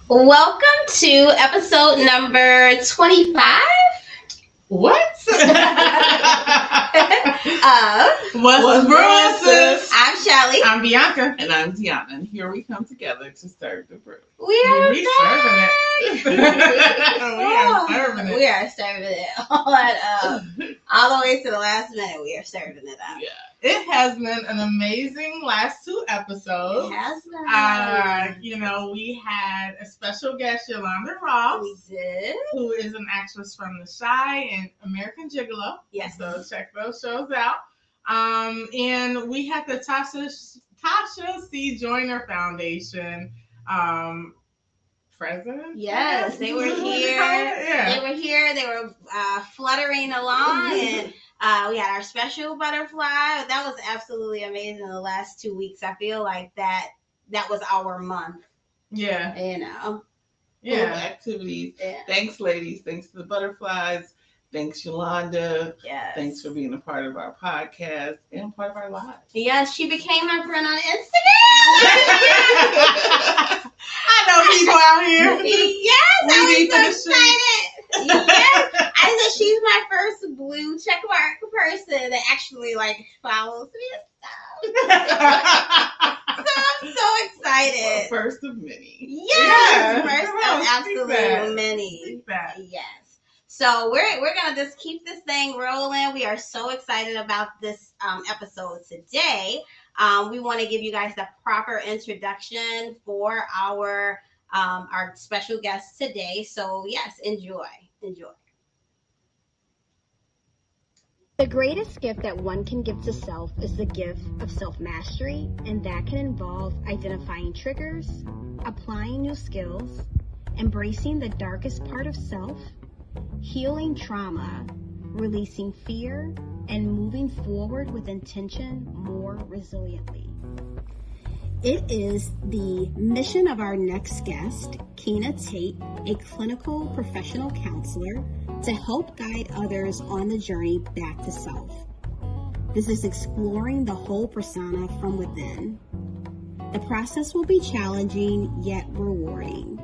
Welcome to episode number 25 What? What's Brewing, sis? I'm Shelly. I'm Bianca. And I'm Deanna. And here we come together to serve the brew. We are serving it. We are serving it all the way to the last minute. We are serving it up. Yeah. It has been an amazing last two episodes. It has been. We had a special guest, Yolanda Ross. We did. Who is an actress from The Chi and American Gigolo. Yes. So check those shows out. And we had the Tasha C. Joyner Foundation president. Yes, they were here. Yeah. They were here. They were fluttering along, and we had our special butterfly. That was absolutely amazing. The last 2 weeks, I feel like that was our month. Yeah. Yeah. Activities. Yeah. Thanks, ladies. Thanks to the butterflies. Thanks, Yolanda. Yes. Thanks for being a part of our podcast and part of our lives. Yes, she became my friend on Instagram. I know people out here. Yes, I was so excited. Yes, I said she's my first blue checkmark person that actually follows me and stuff. So I'm so excited. First of many. Yes, first of absolutely many. Yes. So we're gonna just keep this thing rolling. We are so excited about this episode today. We want to give you guys the proper introduction for our special guest today. So yes, enjoy. The greatest gift that one can give to self is the gift of self-mastery, and that can involve identifying triggers, applying new skills, embracing the darkest part of self, healing trauma, releasing fear, and moving forward with intention more resiliently. It is the mission of our next guest, Keena Tate, a clinical professional counselor, to help guide others on the journey back to self. This is exploring the whole persona from within. The process will be challenging yet rewarding.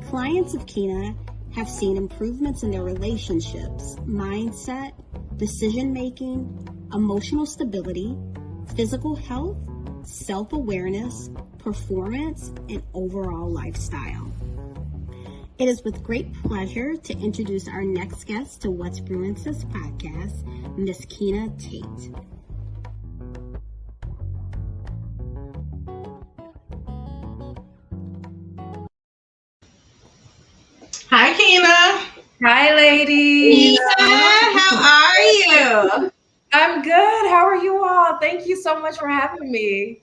Clients of Keena have seen improvements in their relationships, mindset, decision-making, emotional stability, physical health, self-awareness, performance, and overall lifestyle. It is with great pleasure to introduce our next guest to What's Brewing Sis podcast, Miss Keena Tate. Hi, Keena. Hi, ladies. How are you? I'm good. How are you all? Thank you so much for having me.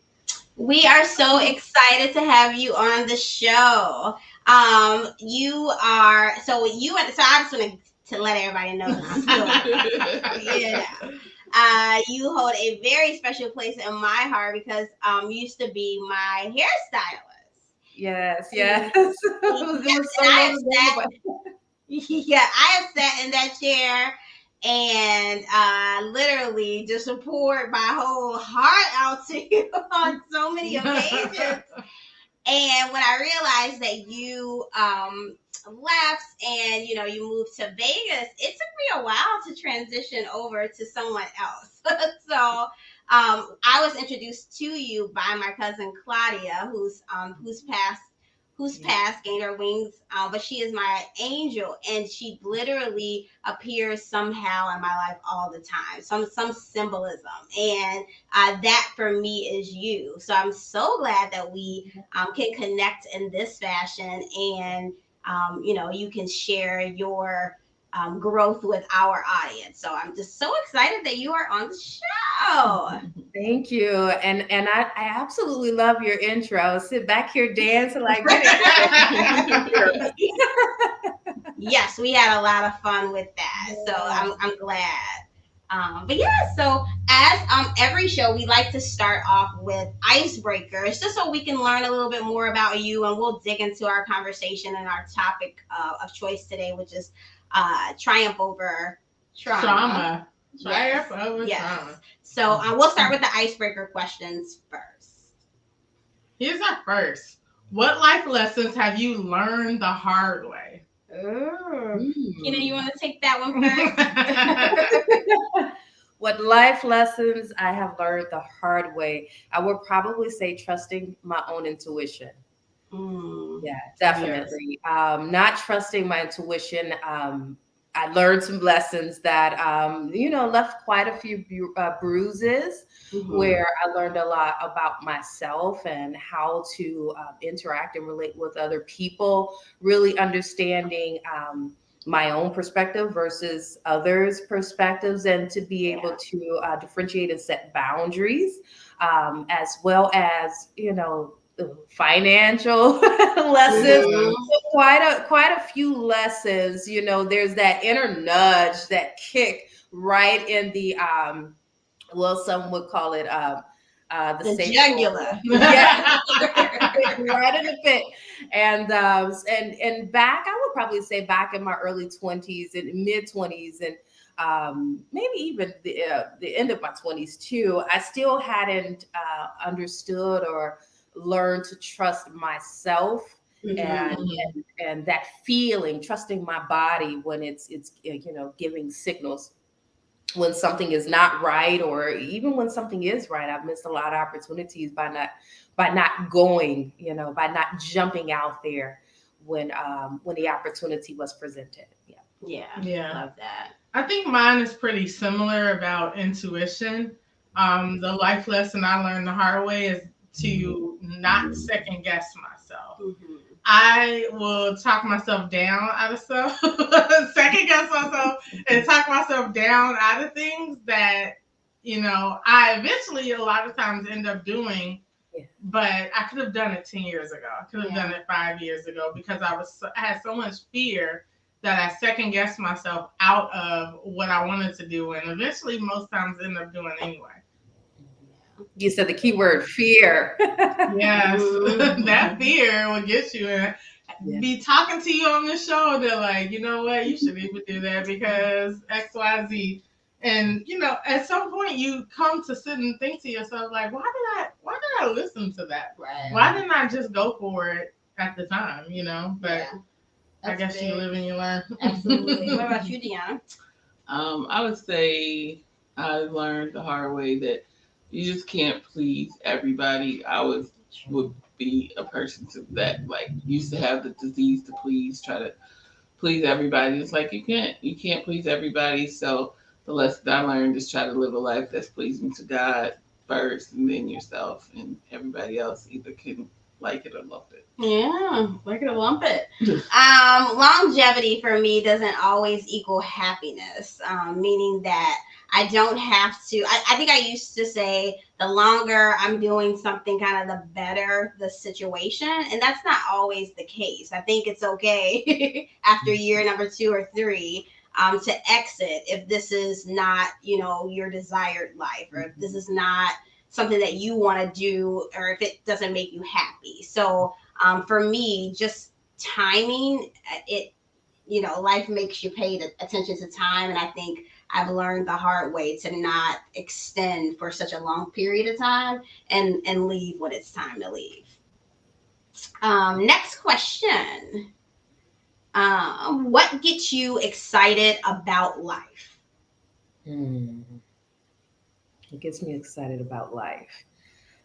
We are so excited to have you on the show. I just want to let everybody know you hold a very special place in my heart because you used to be my hairstylist. Yes. I have sat in that chair and literally just poured my whole heart out to you on so many occasions. And when I realized that you left and you moved to Vegas, it took me a while to transition over to someone else. So I was introduced to you by my cousin Claudia, who's passed, gained her wings, but she is my angel, and she literally appears somehow in my life all the time, some symbolism, and that for me is you. So I'm so glad that we can connect in this fashion, and you can share your growth with our audience. So I'm just so excited that you are on the show. Thank you. And I absolutely love your intro. Sit back here dancing like Yes, we had a lot of fun with that. So I'm glad. But yeah, so as every show, we like to start off with icebreakers, just so we can learn a little bit more about you, and we'll dig into our conversation and our topic of choice today, which is triumph over trauma. Triumph over Yes. trauma. So we'll start with the icebreaker questions first. Here's our first. What life lessons have you learned the hard way? Ooh. Keena, you Hmm. want to take that one first? What life lessons I have learned the hard way? I would probably say trusting my own intuition. Mm. Yeah, Yes. definitely. Not trusting my intuition. I learned some lessons that, left quite a few bruises, Mm-hmm. where I learned a lot about myself and how to interact and relate with other people, really understanding my own perspective versus others' perspectives, and to be able Yeah. to differentiate and set boundaries, as well as, financial lessons. Yes. Mm-hmm. So quite a few lessons. There's that inner nudge, that kick right in the well, some would call it the The sacral. jugular. Yeah, right in the pit. And back, I would probably say back in my early 20s and mid 20s, and maybe even the end of my 20s too, I still hadn't understood or learned to trust myself, and Mm-hmm. Mhm. and that feeling, trusting my body when it's giving signals when something is not right, or even when something is right. I've missed a lot of opportunities by not going, by not jumping out there when the opportunity was presented. Yeah. Yeah. Yeah. Love that. I think mine is pretty similar about intuition. The life lesson I learned the hard way is to not second guess myself. Mm-hmm. I will talk myself down out of stuff, second guess myself, and talk myself down out of things that, I eventually a lot of times end up doing, Yeah. but I could have done it 10 years ago. I could have Yeah. done it 5 years ago because I had so much fear that I second guessed myself out of what I wanted to do, and eventually most times end up doing anyway. You said the key word fear. Yes, that Mm-hmm. fear will get you and Yeah. be talking to you on the shoulder like, you know what, you shouldn't even do that because XYZ. And at some point you come to sit and think to yourself like, why did I listen to that? Right. Why didn't I just go for it at the time? But Yeah. I That's guess you big. live and you learn. Absolutely. What about you, Deanna? I would say I learned the hard way that you just can't please everybody. I was would be a person that like used to have the disease to please, try to please everybody. It's like you can't please everybody. So the lesson I learned is try to live a life that's pleasing to God first, and then yourself, and everybody else either can like it or love it. Yeah, we're gonna lump it. Longevity for me doesn't always equal happiness. Meaning that I don't have to. I think I used to say the longer I'm doing something, kind of the better the situation, and that's not always the case. I think it's okay after year number 2 or 3. To exit if this is not, your desired life, or if this is not something that you want to do, or if it doesn't make you happy. So for me, just timing, life makes you pay attention to time. And I think I've learned the hard way to not extend for such a long period of time, and leave when it's time to leave. Next question. What gets you excited about life? Hmm. It gets me excited about life.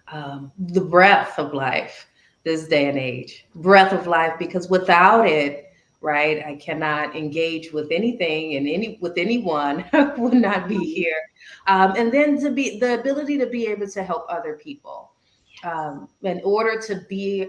The breath of life, this day and age, breath of life, because without it, right, I cannot engage with anything and with anyone. Would not be here. And then to be the ability to be able to help other people, in order to be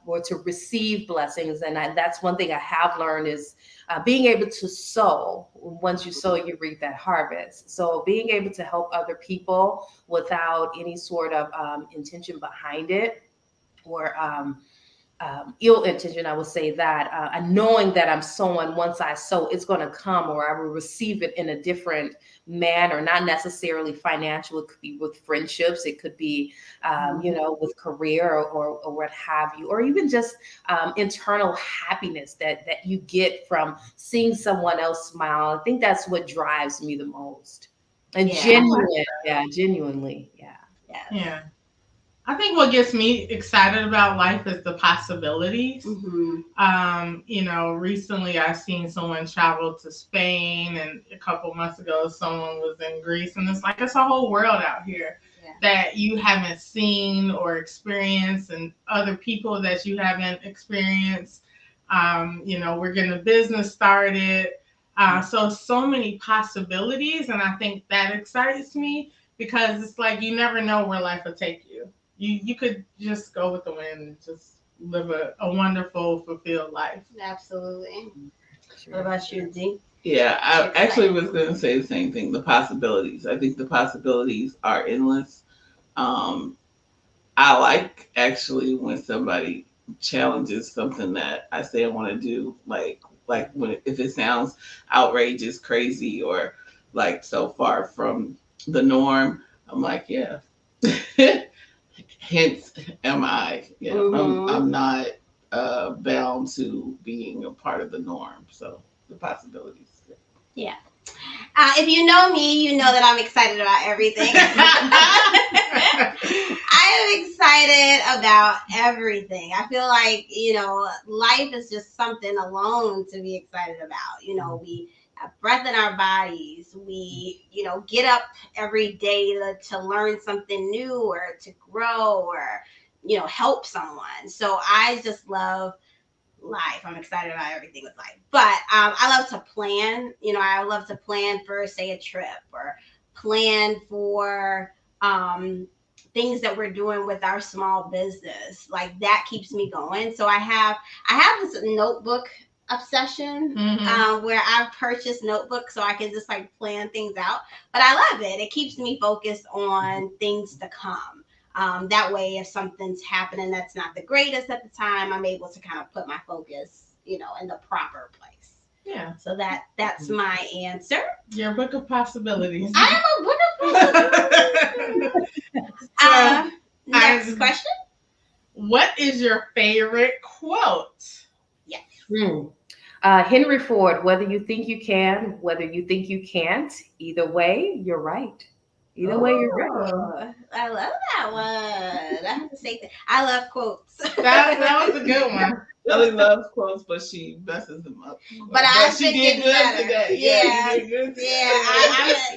or to receive blessings. And that's one thing I have learned is being able to sow. Once you sow, you reap that harvest. So being able to help other people without any sort of intention behind it, or ill intention, I would say that, and knowing that I'm sowing, once I sow, it's going to come, or I will receive it in a different manner, not necessarily financial. It could be with friendships, it could be, with career, or what have you, or even just internal happiness that you get from seeing someone else smile. I think that's what drives me the most. And Yeah. I like genuine, yeah, genuinely, yeah. Yes. Yeah. I think what gets me excited about life is the possibilities. Recently I've seen someone travel to Spain, and a couple months ago someone was in Greece, and it's a whole world out here that you haven't seen or experienced, and other people that you haven't experienced. We're getting a business started. So many possibilities, and I think that excites me because it's like you never know where life will take you. You could just go with the wind and just live a wonderful, fulfilled life. Absolutely. What about you, D? Yeah, I actually was going to say the same thing. The possibilities. I think the possibilities are endless. Um, I like actually when somebody challenges something that I say I want to do, like when if it sounds outrageous, crazy, or like so far from the norm. I'm like, yeah. Hence, am I? Yeah, I'm not bound to being a part of the norm. So the possibilities. Yeah. If you know me, you know that I'm excited about everything. I am excited about everything. I feel like, life is just something alone to be excited about. We have breath in our bodies. We, get up every day to learn something new or to grow or, help someone. So I just love life. I'm excited about everything with life. But I love to plan. I love to plan for, say, a trip or plan for things that we're doing with our small business. Like that keeps me going. So I have this notebook obsession where I've purchased notebooks so I can just like plan things out. But I love it. It keeps me focused on things to come. That way, if something's happening that's not the greatest at the time, I'm able to kind of put my focus, in the proper place. Yeah. So that's my answer. Your book of possibilities. I am a book of possibilities. Next question. What is your favorite quote? Yes. Henry Ford, whether you think you can, whether you think you can't, either way, you're right. Either way, you're right. I love that one. I have to say that. I love quotes. That was a good one. Ellie loves quotes, but she messes them up. But she did good better today. Yeah, you did good today.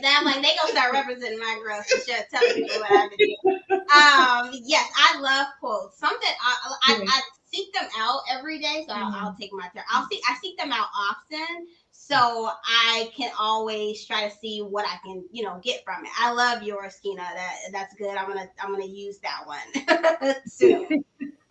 yeah. I'm like, they gonna start representing my girls for sure, telling people what I've been doing. Yes, I love quotes. Something I seek them out every day, so I'll take my turn. I seek them out often, so I can always try to see what I can, get from it. I love yours, Keena. That's good. I'm gonna use that one soon.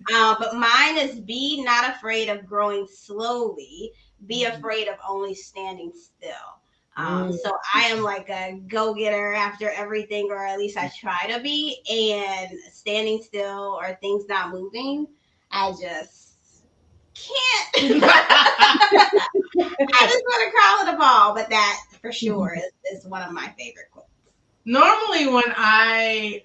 But mine is be not afraid of growing slowly. Be afraid of only standing still. So I am like a go-getter after everything, or at least I try to be. And standing still or things not moving, I just can't. I just want to crawl in a ball. But that for sure is one of my favorite quotes. Normally, when I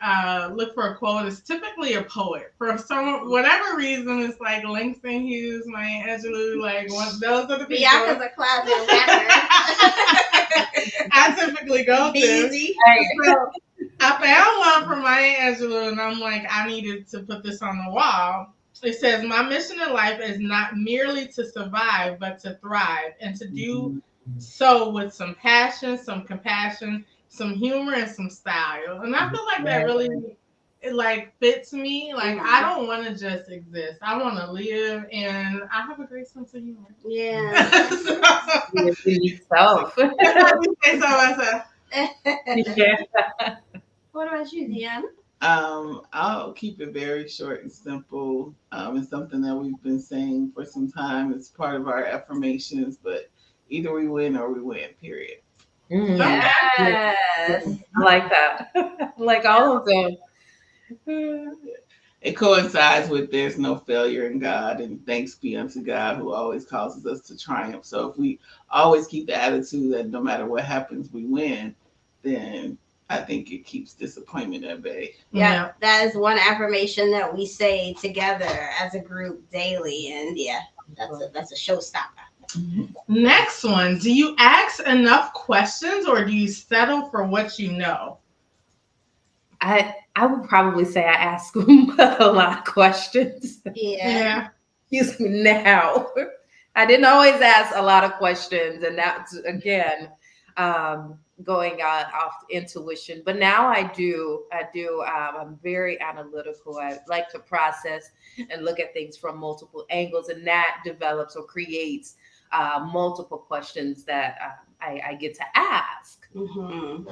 look for a quote, it's typically a poet. For whatever reason, it's like Langston Hughes, Maya Angelou, like those are the people. Bianca's a closet rapper. I typically go to. So I found one from Maya Angelou, and I'm like, I needed to put this on the wall. It says, "My mission in life is not merely to survive, but to thrive, and to do so with some passion, some compassion, some humor, and some style." And I feel like that really fits me. Like I don't want to just exist. I want to live, and I have a great sense of humor. Yeah. Yourself. What about you, Deanna? I'll keep it very short and simple. It's something that we've been saying for some time. It's part of our affirmations, but either we win or we win, period. Yes. I like that. Like all of them. It coincides with there's no failure in God, and thanks be unto God who always causes us to triumph. So if we always keep the attitude that no matter what happens, we win, then I think it keeps disappointment at bay. Yeah, that is one affirmation that we say together as a group daily, and that's a showstopper. Next one. Do you ask enough questions, or do you settle for what you know? I would probably say I ask them a lot of questions. Yeah. Excuse me now. I didn't always ask a lot of questions, and that's again going on off intuition. But now I do. I do. I'm very analytical. I like to process and look at things from multiple angles, and that develops or creates multiple questions that I get to ask. Mm-hmm.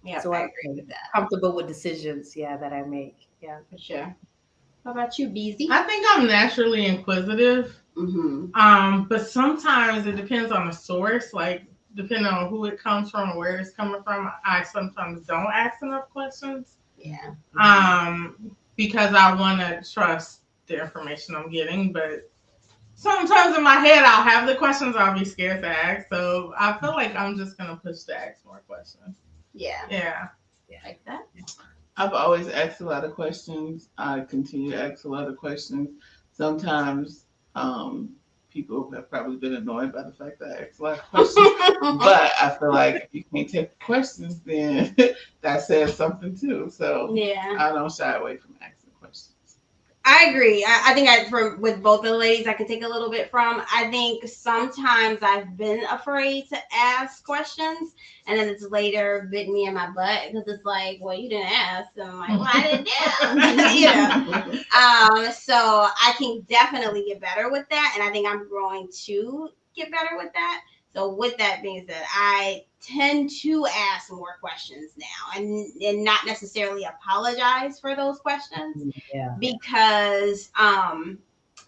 Yeah, So I I'm agree with that comfortable with decisions, yeah, that I make. Yeah. for sure. How about you, Beezy? I think I'm naturally inquisitive. But sometimes it depends on the source, like depending on who it comes from or where it's coming from. I sometimes don't ask enough questions. Yeah. Because I want to trust the information I'm getting, but sometimes in my head I'll have the questions I'll be scared to ask. So I feel like I'm just gonna push to ask more questions. Yeah. Yeah. Like that. I've always asked a lot of questions. I continue to ask a lot of questions. Sometimes people have probably been annoyed by the fact that I ask a lot of questions. But I feel like if you can't take questions, then that says something too. So Yeah. I don't shy away from asking questions. I agree. I think with both the ladies, I can take a little bit from. I think sometimes I've been afraid to ask questions, and then it's later bit me in my butt because it's like, well, you didn't ask. And I'm like, well, I didn't know. So I can definitely get better with that, and I think I'm growing to get better with that. So with that being said, I tend to ask more questions now and not necessarily apologize for those questions. Yeah. Because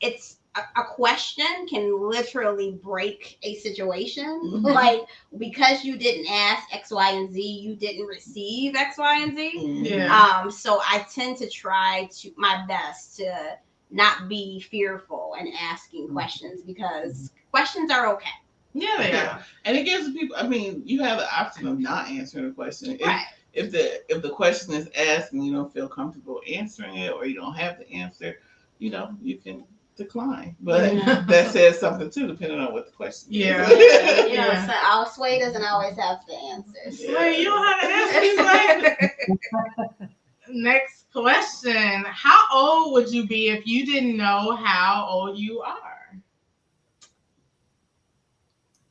it's a question can literally break a situation. Mhm. Like, because you didn't ask X, Y, and Z, you didn't receive X, Y, and Z. Yeah. So I tend to try to my best to not be fearful and asking questions because questions are okay. Yeah, they Yeah. are. And it gives people, I mean, you have the option of not answering a question. Right. If the question is asked and you don't feel comfortable answering it or you don't have the answer, you can decline. But Yeah. that says something too, depending on what the question Yeah. is. You know, Yeah. so our Sway doesn't always have the answers. Yeah. Wait, you don't have to ask me, Sway? Next question. How old would you be if you didn't know how old you are?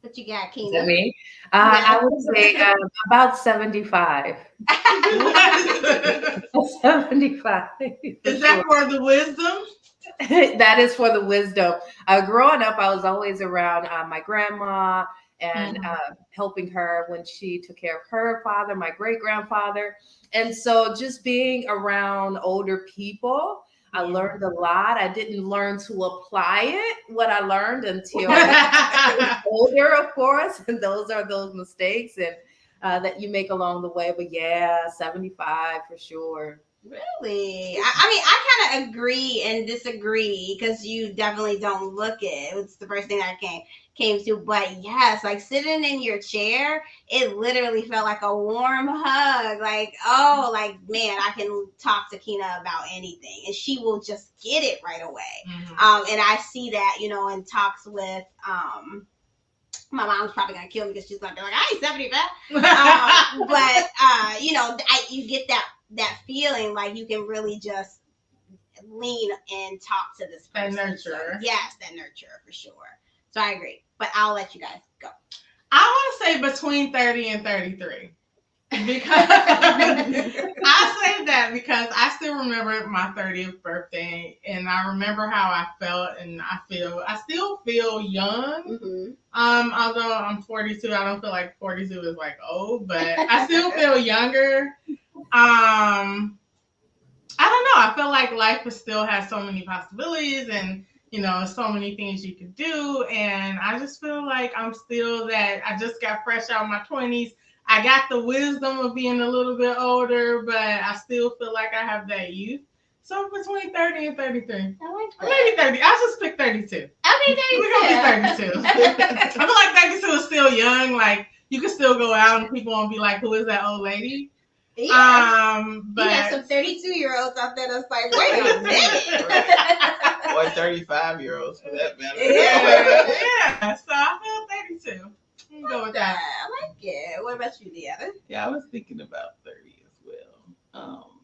What you got, Is Keena? that me? Yeah. I would say about 75. 75. Is that for the wisdom? That is for the wisdom. Growing up, I was always around my grandma and helping her when she took care of her father, my great grandfather. And so just being around older people, I learned a lot. I didn't learn to apply what I learned until older, of course. And those are those mistakes and that you make along the way. But yeah, 75 for sure. Really? I mean, I kind of agree and disagree because you definitely don't look it. It's the first thing that came to. But yes, like sitting in your chair, it literally felt like a warm hug. Like, oh, like, man, I can talk to Keena about anything and she will just get it right away. Mm-hmm. And I see that, in talks with my mom's probably gonna kill me because she's gonna be like, I ain't 75. But you get that feeling like you can really just lean and talk to this person. That nurturer. So, yes, that nurturer for sure. So I agree. But I'll let you guys go. I want to say between 30 and 33. Because I say that because I still remember my 30th birthday and I remember how I felt and I still feel young. Mm-hmm. Although I'm 42, I don't feel like 42 is like old, but I still feel younger. I don't know. I feel like life still has so many possibilities and so many things you can do. And I just feel like I'm still that I just got fresh out of my 20s. I got the wisdom of being a little bit older, but I still feel like I have that youth. So between 30 and 33. I like that. Maybe 30. I'll just pick 32. Okay, 32. We're going to be 32. I feel like 32 is still young. Like, you can still go out and people won't be like, who is that old lady? Yeah. But you got some 32-year-olds out there that's like, wait a minute. Or 35-year-olds for that matter. Yeah. So I feel 32. You can go with that. I like it. What about you, Deanna? Yeah, I was thinking about 30 as well. Um,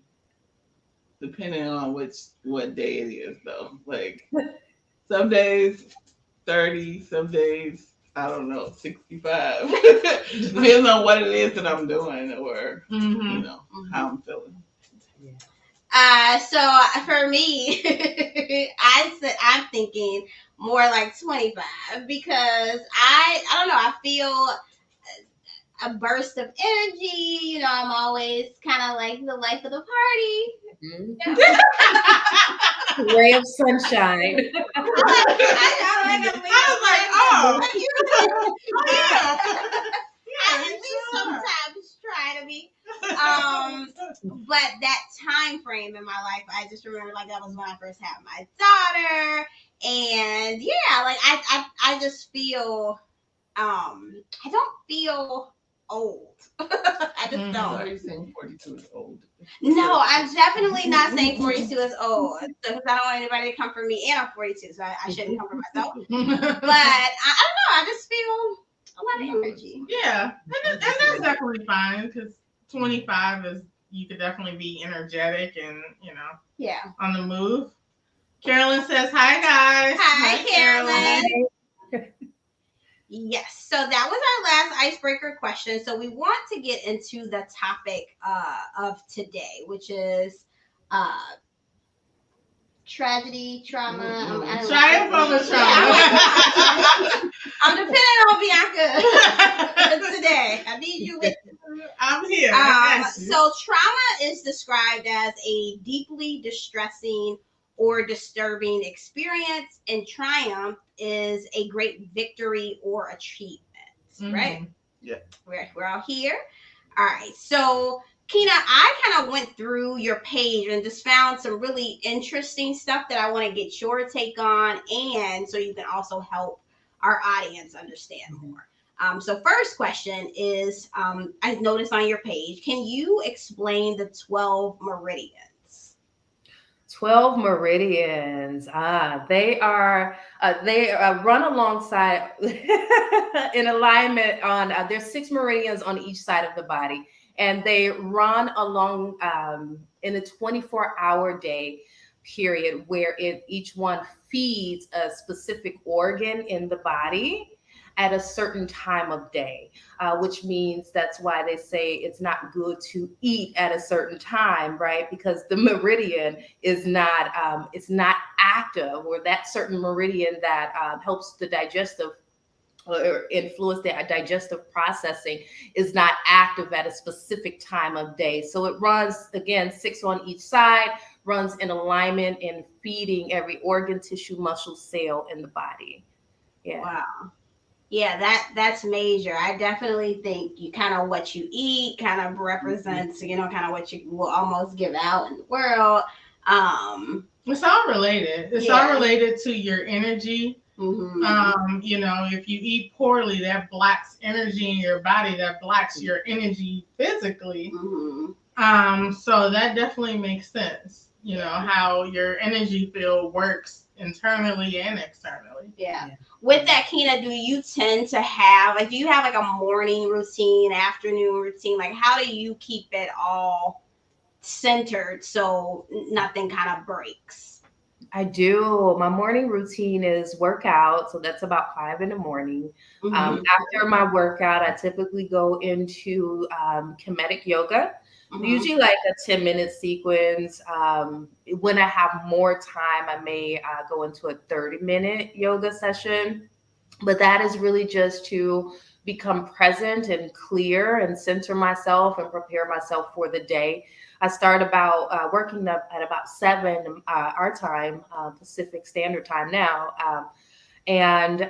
depending on what day it is though. Like some days 30, some days I don't know, 65. Depends on what it is that I'm doing or Mm-hmm. how I'm feeling. Yeah. So for me, I'm thinking more like 25 because I don't know, I feel a burst of energy. I'm always kind of like the life of the party. Mhm. Ray of sunshine. I know, like a I was like, oh, yeah, I yeah, at you least sure are. sometimes try to be. But that time frame in my life, I just remember like that was when I first had my daughter, and yeah, like I just feel I don't feel old. I just Mhm. So don't. are you saying 42 is old? No, I'm definitely not saying 42 is old because I don't want anybody to come for me, and I'm 42, so I shouldn't come for myself. But I don't know. I just feel a lot of energy. Yeah, and that's definitely fine because 25 is you could definitely be energetic and Yeah. on the move. Carolyn says, "Hi guys." Hi, Hi, Carolyn. Carolyn. Yes. So that was our last icebreaker question. So we want to get into the topic of today, which is uh, tragedy, trauma. I don't Triumph over Yeah, trauma. I'm depending on Bianca today. I need you with. I'm here. I got you. So trauma is described as a deeply distressing or disturbing experience, and triumph is a great victory or achievement. Right? Mhm. Yeah. We're all here. All right. So Keena, I kind of went through your page and just found some really interesting stuff that I want to get your take on, and so you can also help our audience understand more. So first question is, I noticed on your page, can you explain the 12 meridians? 12 meridians. They run alongside in alignment on, there's 6 meridians on each side of the body, and they run along in a 24-hour day period where each one feeds a specific organ in the body at a certain time of day, which means that's why they say it's not good to eat at a certain time, right? Because the meridian is not it's not active, or that certain meridian that helps the digestive or influence the digestive processing is not active at a specific time of day. So it runs again 6 on each side, runs in alignment and feeding every organ, tissue, muscle, cell in the body. Yeah. Wow. Yeah, that's major. I definitely think you kind of what you eat kind of represents, kind of what you will almost give out in the world. It's all related. It's all Yeah. related to your energy. Mhm. If you eat poorly, that blocks energy in your body, that blocks your energy physically. Mhm. So that definitely makes sense. How your energy field works internally and externally. Yeah. Yeah. With that, Keena, do you tend to have like do you have like a morning routine, afternoon routine? Like how do you keep it all centered so nothing kind of breaks? I do. My morning routine is workout. So that's about 5 in the morning. Mhm. After my workout, I typically go into kinetic yoga, Mhm. usually like a 10-minute sequence. When I have more time, I may go into a 30-minute yoga session. But that is really just to become present and clear and center myself and prepare myself for the day. I start about working up at about 7 our time, Pacific Standard Time now. And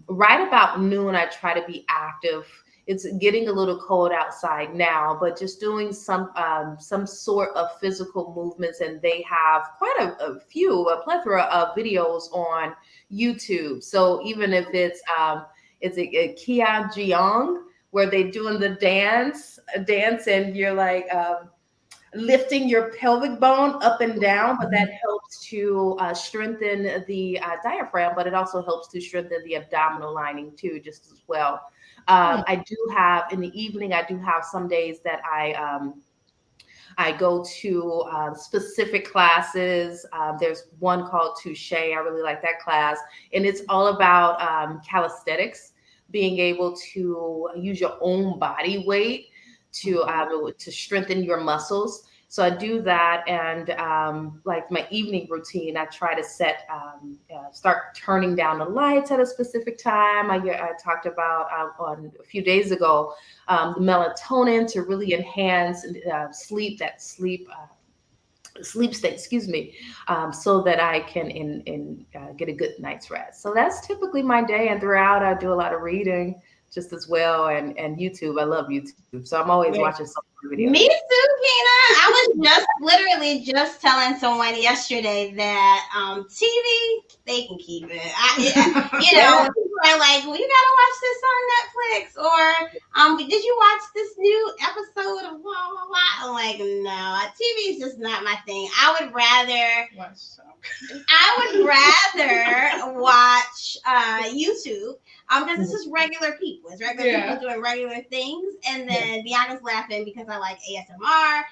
right about noon, I try to be active. It's getting a little cold outside now, but just doing some sort of physical movements, and they have quite a plethora of videos on YouTube. So even if it's a Kia Jiang where they're doing the dance, and you're like lifting your pelvic bone up and down, but that helps to strengthen the diaphragm, but it also helps to strengthen the abdominal lining too, just as well. I do have in the evening, I do have some days that I go to specific classes. There's one called Touche. I really like that class. And it's all about calisthenics, being able to use your own body weight to strengthen your muscles. So I do that, and like my evening routine, I try to start turning down the lights at a specific time. I talked about on a few days ago the melatonin to really enhance sleep state, excuse me, so that I can get a good night's rest. So that's typically my day, and throughout I do a lot of reading just as well, and YouTube. I love YouTube, so I'm always watching some videos. Me too, Keena. I was just literally just telling someone yesterday that TV, they can keep it. People are like, well, you gotta watch this on Netflix, or did you watch this new episode of blah blah blah? I'm like, no, TV is just not my thing. I would rather watch YouTube. Because this is regular people. It's regular people doing regular things. And then Bianca's laughing because I like ASMR.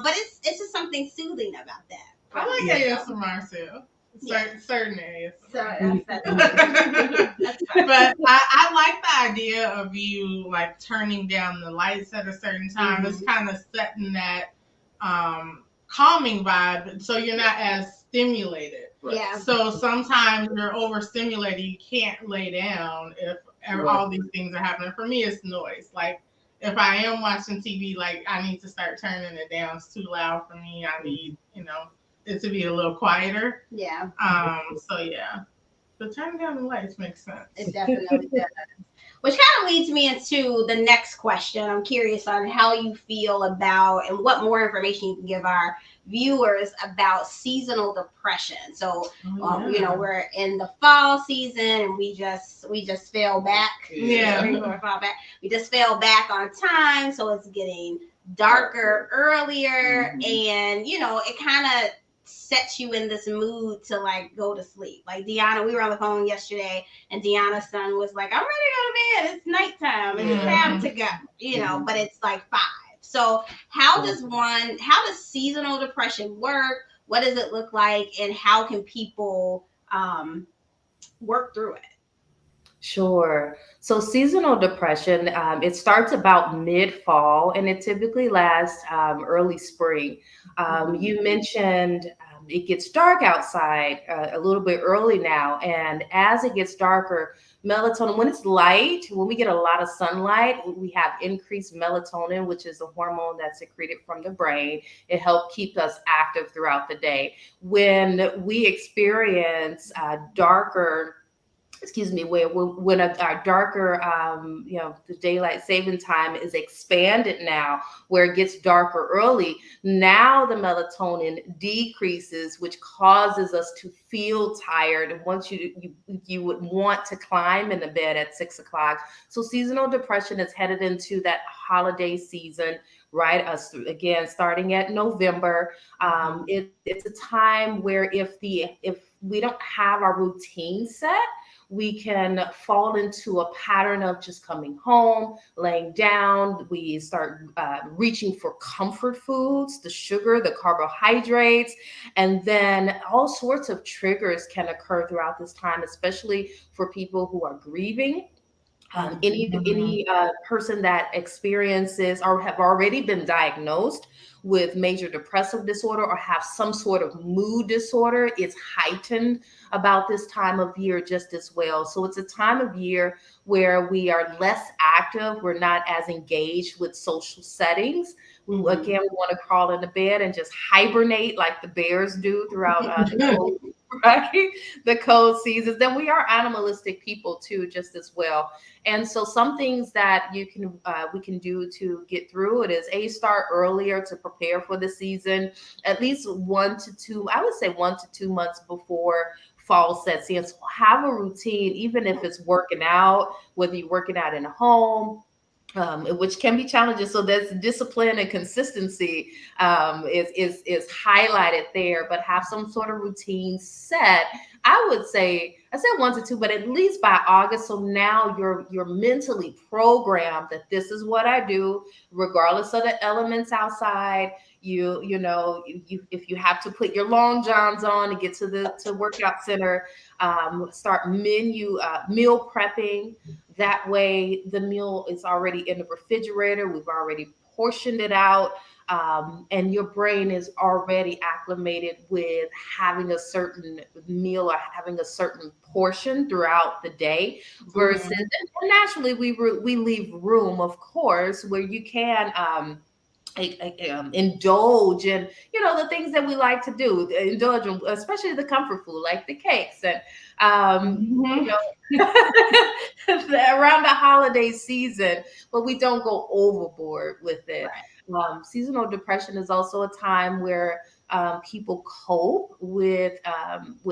But it's just something soothing about that. I like ASMR too. Certain ASMR. So that's But I like the idea of you like turning down the lights at a certain time. It's kind of setting that calming vibe, so you're not as stimulated. Yeah. So sometimes you're overstimulated. You can't lay down if all these things are happening. For me, it's noise. Like if I am watching TV, like I need to start turning it down. It's too loud for me. I need, it to be a little quieter. Yeah. So yeah, but turning down the lights makes sense. It definitely does. Which kind of leads me into the next question. I'm curious on how you feel about and what more information you can give our viewers about seasonal depression. So, we're in the fall season and we just fell back. Yeah. We just fell back on time. So it's getting darker earlier. And, it kind of sets you in this mood to like go to sleep. Like Deanna, we were on the phone yesterday and Deanna's son was like, I'm ready to go to bed. It's nighttime. It's time to go, but it's like 5. So how does seasonal depression work? What does it look like? And how can people work through it? Sure. So seasonal depression, it starts about mid-fall and it typically lasts early spring. You mentioned it gets dark outside a little bit early now. And as it gets darker, melatonin, when it's light, when we get a lot of sunlight, we have increased melatonin, which is a hormone that's secreted from the brain. It helps keep us active throughout the day. When we experience when our darker, the daylight saving time is expanded now, where it gets darker early, now the melatonin decreases, which causes us to feel tired. And once you would want to climb in the bed at 6 o'clock. So seasonal depression is headed into that holiday season, right? Again, starting at November, it's a time where if we don't have our routine set, we can fall into a pattern of just coming home, laying down. We start reaching for comfort foods, the sugar, the carbohydrates, and then all sorts of triggers can occur throughout this time, especially for people who are grieving. Any person that experiences or have already been diagnosed with major depressive disorder or have some sort of mood disorder, it's heightened about this time of year just as well. So it's a time of year where we are less active. We're not as engaged with social settings. We want to crawl into bed and just hibernate like the bears do throughout the cold seasons. Then we are animalistic people too, just as well. And so some things that we can do to get through it is start earlier to prepare for the season, at least 1 to 2, I would say 1 to 2 months before fall sets in. So have a routine, even if it's working out, whether you're working out in a home, which can be challenging. So there's discipline and consistency is highlighted there, but have some sort of routine set. I said 1 to 2, but at least by August. So now you're mentally programmed that this is what I do, regardless of the elements outside. If you have to put your long johns on to get to workout center, start meal prepping. That way the meal is already in the refrigerator. We've already portioned it out. And your brain is already acclimated with having a certain meal or having a certain portion throughout the day versus, and naturally we leave room, of course, where you can indulge in the things that we like to do, indulge in, especially the comfort food like the cakes and Mhm. around the holiday season, but we don't go overboard with it. Seasonal depression is also a time where people cope with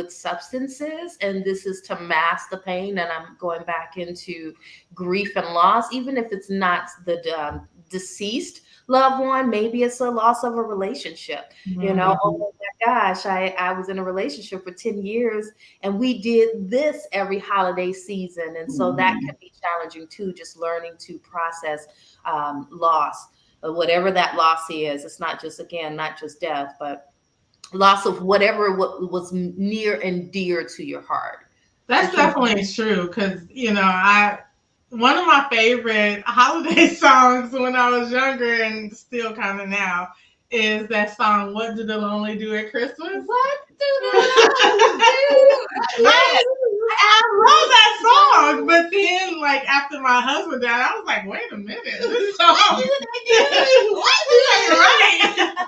substances, and this is to mask the pain. And I'm going back into grief and loss, even if it's not the deceased loved one. Maybe it's a loss of a relationship. Oh my gosh, I was in a relationship for 10 years and we did this every holiday season. And so that can be challenging too, just learning to process loss, whatever that loss is. It's not just death, but loss of whatever what was near and dear to your heart. That's definitely true because, one of my favorite holiday songs when I was younger and still kind of now is that song, What Do the Lonely Do at Christmas? What do the lonely do? I love that song, but then, like, after my husband died, I was like, wait a minute, this song, right?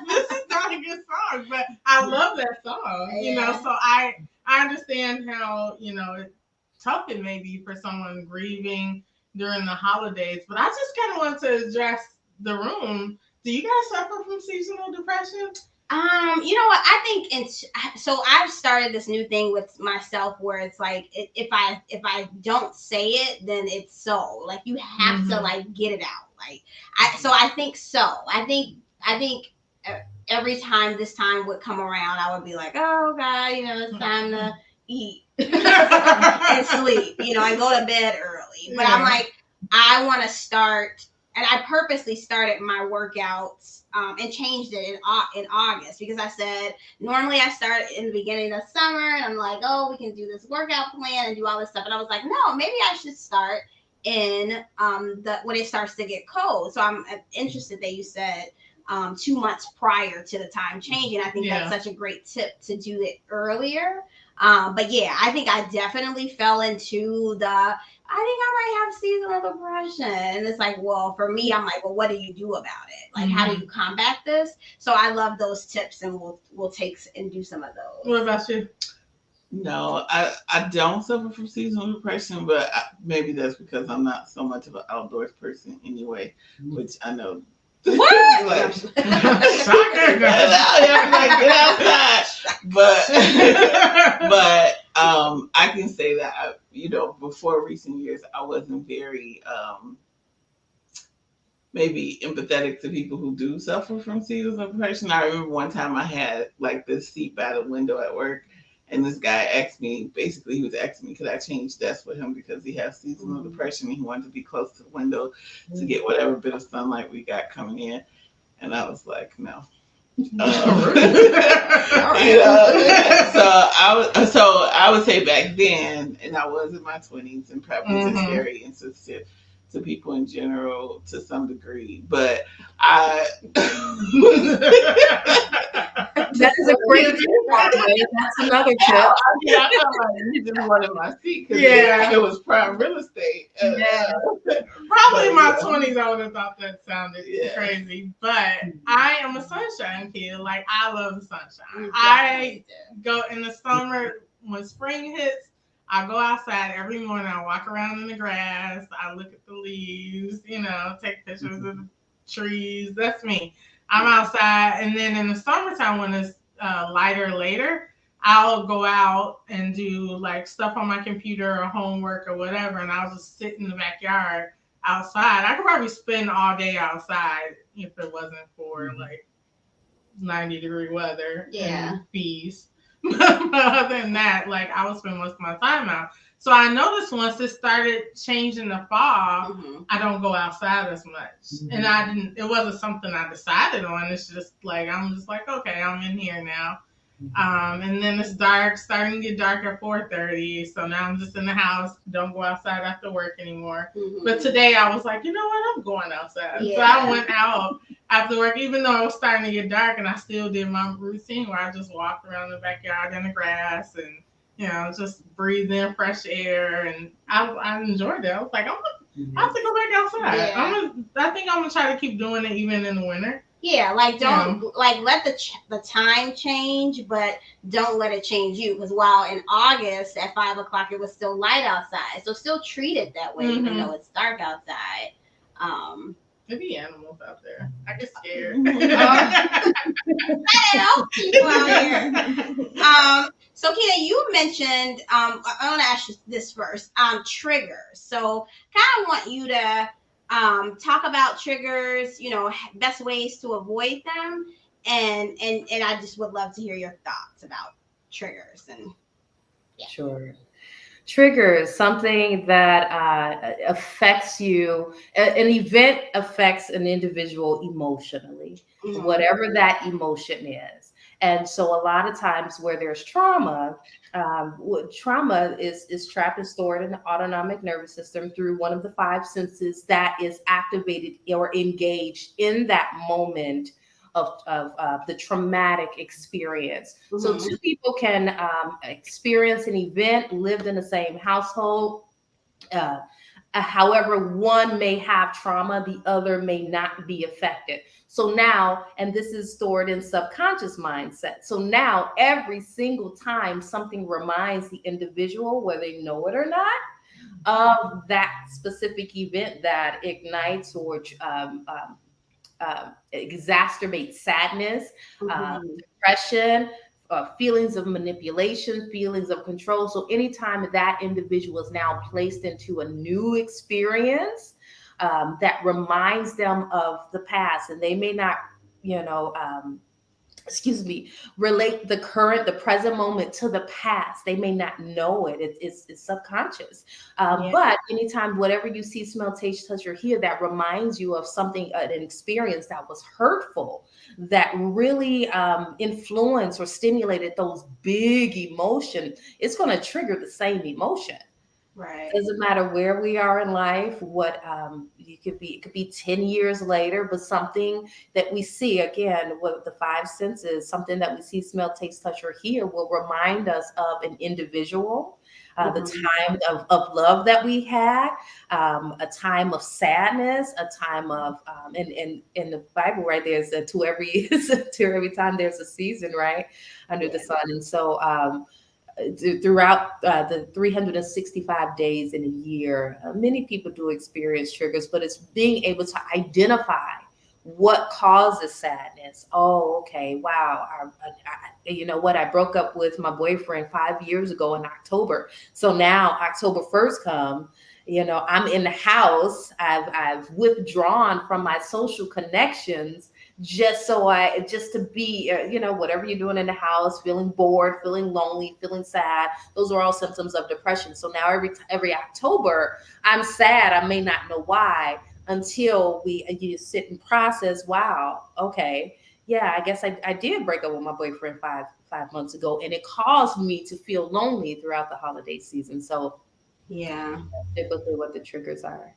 This is not a good song, but I love that song, so I understand how, it's tough it may be for someone grieving during the holidays, but I just kind of want to address the room. Do you guys suffer from seasonal depression? You know what? I think so I've started this new thing with myself where it's like if I don't say it, then it's so like you have to like get it out. Like I think so. I think every time this time would come around, I would be like, oh God, it's time to eat and sleep, and go to bed early. But I'm like, I want to start, and I purposely started my workouts and changed it in August because I said normally I start in the beginning of summer and I'm like, oh, we can do this workout plan and do all this stuff, and I was like, no, maybe I should start in when it starts to get cold. So I'm interested that you said 2 months prior to the time changing. I think that's such a great tip to do it earlier. But yeah, I think I definitely fell into I think I might have seasonal depression. And it's like, well, for me, I'm like, well, what do you do about it? Like, how do you combat this? So I love those tips, and we'll take and do some of those. What about you? No, I don't suffer from seasonal depression, but maybe that's because I'm not so much of an outdoors person anyway, which I know. What? Like, Shocker. Get outside. But I can say that before recent years, I wasn't very maybe empathetic to people who do suffer from seasonal depression. I remember one time I had like this seat by the window at work, and this guy asked me, basically he was asking me, could I change desks with him because he has seasonal depression and he wanted to be close to the window to get whatever bit of sunlight we got coming in. And I was like, no. So I would say back then, and I was in my 20s, and probably just very insensitive to people in general to some degree. But that is a great tip, by the way. That's another tip. I felt like you just wanted my seat because it was prime real estate. Probably in my 20s, I would have thought that sounded crazy. But I am a sunshine kid. Like, I love the sunshine. I go in the summer when spring hits. I go outside every morning. I walk around in the grass. I look at the leaves, take pictures of the trees. That's me. I'm outside. And then in the summertime, when it's lighter later, I'll go out and do like stuff on my computer or homework or whatever. And I'll just sit in the backyard outside. I could probably spend all day outside if it wasn't for like 90-degree weather and bees. But other than that, like I would spend most of my time out. So I noticed once it started changing the fall, Mm-hmm. I don't go outside as much. And I didn't, it wasn't something I decided on. It's just like, I'm just like, okay, I'm in here now. And then it's dark, starting to get dark at 4:30. So now I'm just in the house. Don't go outside after work anymore. Mm-hmm. But today I was like, you know what? I'm going outside. Yeah. So I went out after work, even though it was starting to get dark, and I still did my routine where I just walked around the backyard in the grass and just breathe in fresh air, and I enjoyed it. I was like, I have to go back outside. Yeah. I think I'm gonna try to keep doing it even in the winter. Yeah, like don't like let the time change, but don't let it change you. Because while in August at 5 o'clock it was still light outside, so still treat it that way, even though it's dark outside. Um, There be animals out there. I get scared. Try to help people out here. So Keena, you mentioned I want to ask you this first. Triggers. So kind of want you to talk about triggers. Best ways to avoid them, and I just would love to hear your thoughts about triggers and yeah. Sure. Triggers something that affects you. An event affects an individual emotionally, Mm-hmm. whatever that emotion is. And so, a lot of times where there's trauma, trauma is trapped and stored in the autonomic nervous system through one of the five senses that is activated or engaged in that moment of the traumatic experience. Mm-hmm. So two people can experience an event, lived in the same household. Uh, However, one may have trauma, the other may not be affected. So now, and this is stored in subconscious mindset. So now, every single time something reminds the individual, whether they know it or not, of that specific event that ignites or exacerbate sadness, depression, feelings of manipulation, feelings of control. So anytime that individual is now placed into a new experience that reminds them of the past, and they may not, you know, relate the present moment to the past. They may not know it. It's subconscious. But anytime, whatever you see, smell, taste, touch, or hear that reminds you of something, an experience that was hurtful, that really influenced or stimulated those big emotions, it's going to trigger the same emotion. Right. Doesn't matter where we are in life, what it could be 10 years later, but something that we see again with the five senses, something that we see, smell, taste, touch, or hear will remind us of an individual, the time of love that we had, a time of sadness, a time of in the Bible, right? There's to every time there's a season, right, under the sun. And so throughout the 365 days in a year, many people do experience triggers, but it's being able to identify what causes sadness. Oh, okay, wow. You know what? I broke up with my boyfriend 5 years ago in October. So now October 1st come, I'm in the house. I've withdrawn from my social connections just to be, whatever you're doing in the house, feeling bored, feeling lonely, feeling sad. Those are all symptoms of depression. So now every October, I'm sad. I may not know why until you sit and process. Wow, okay, yeah, I guess I did break up with my boyfriend five months ago, and it caused me to feel lonely throughout the holiday season. So Yeah. that's typically what the triggers are.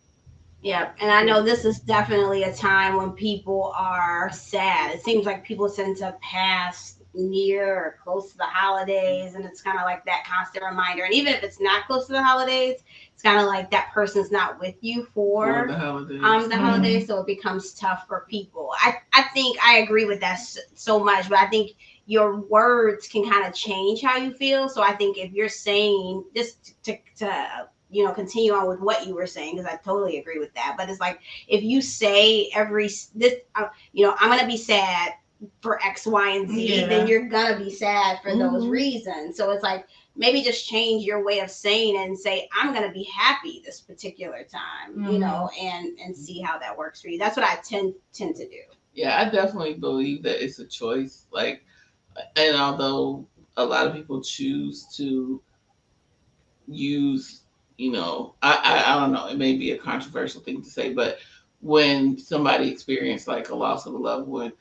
Yeah, and I know this is definitely a time when people are sad. It seems like people tend to pass near or close to the holidays, and it's kind of like that constant reminder. And even if it's not close to the holidays, it's kind of like that person's not with you for the holidays. The holidays, so it becomes tough for people. I think I agree with that so much, but I think your words can kind of change how you feel. So I think if you're saying just to continue on with what you were saying, because I totally agree with that. But it's like if you say I'm gonna be sad for X, Y, and Z, then you're gonna be sad for those reasons. So it's like maybe just change your way of saying it and say I'm gonna be happy this particular time, and see how that works for you. That's what I tend to do. Yeah, I definitely believe that it's a choice. And although a lot of people choose to use, I don't know, it may be a controversial thing to say, but when somebody experienced like a loss of a loved one,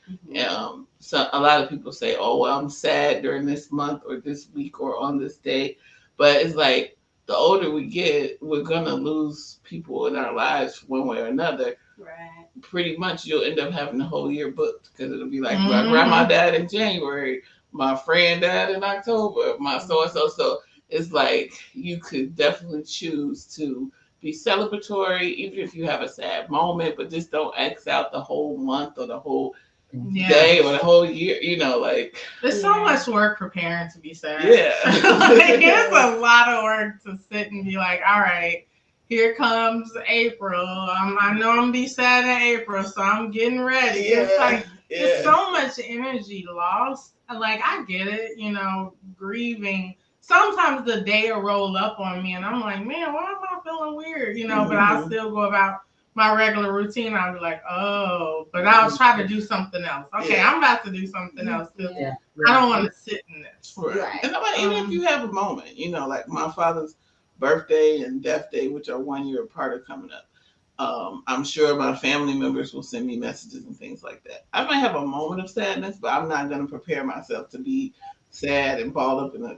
so a lot of people say, oh, well, I'm sad during this month or this week or on this day. But it's like the older we get, we're going to lose people in our lives one way or another. Right. Pretty much you'll end up having the whole year booked because it'll be like my grandma died in January, my friend died in October, my so and so. So it's like you could definitely choose to be celebratory, even if you have a sad moment, but just don't X out the whole month or the whole day or the whole year. Like there's so much work for parents to be sad. Yeah, like, it's a lot of work to sit and be like, all right, here comes April. I know I'm gonna be sad in April, so I'm getting ready. It's like it's so much energy lost. Like I get it, grieving. Sometimes the day will roll up on me, and I'm like, man, why am I feeling weird? But I'll still go about my regular routine. I'll be like, oh, but I'll try to do something else. Okay, I'm about to do something else because I don't want to sit in this. Right. And even if you have a moment, like my father's birthday and death day, which are 1 year apart, are coming up. I'm sure my family members will send me messages and things like that. I might have a moment of sadness, but I'm not going to prepare myself to be sad and balled up in a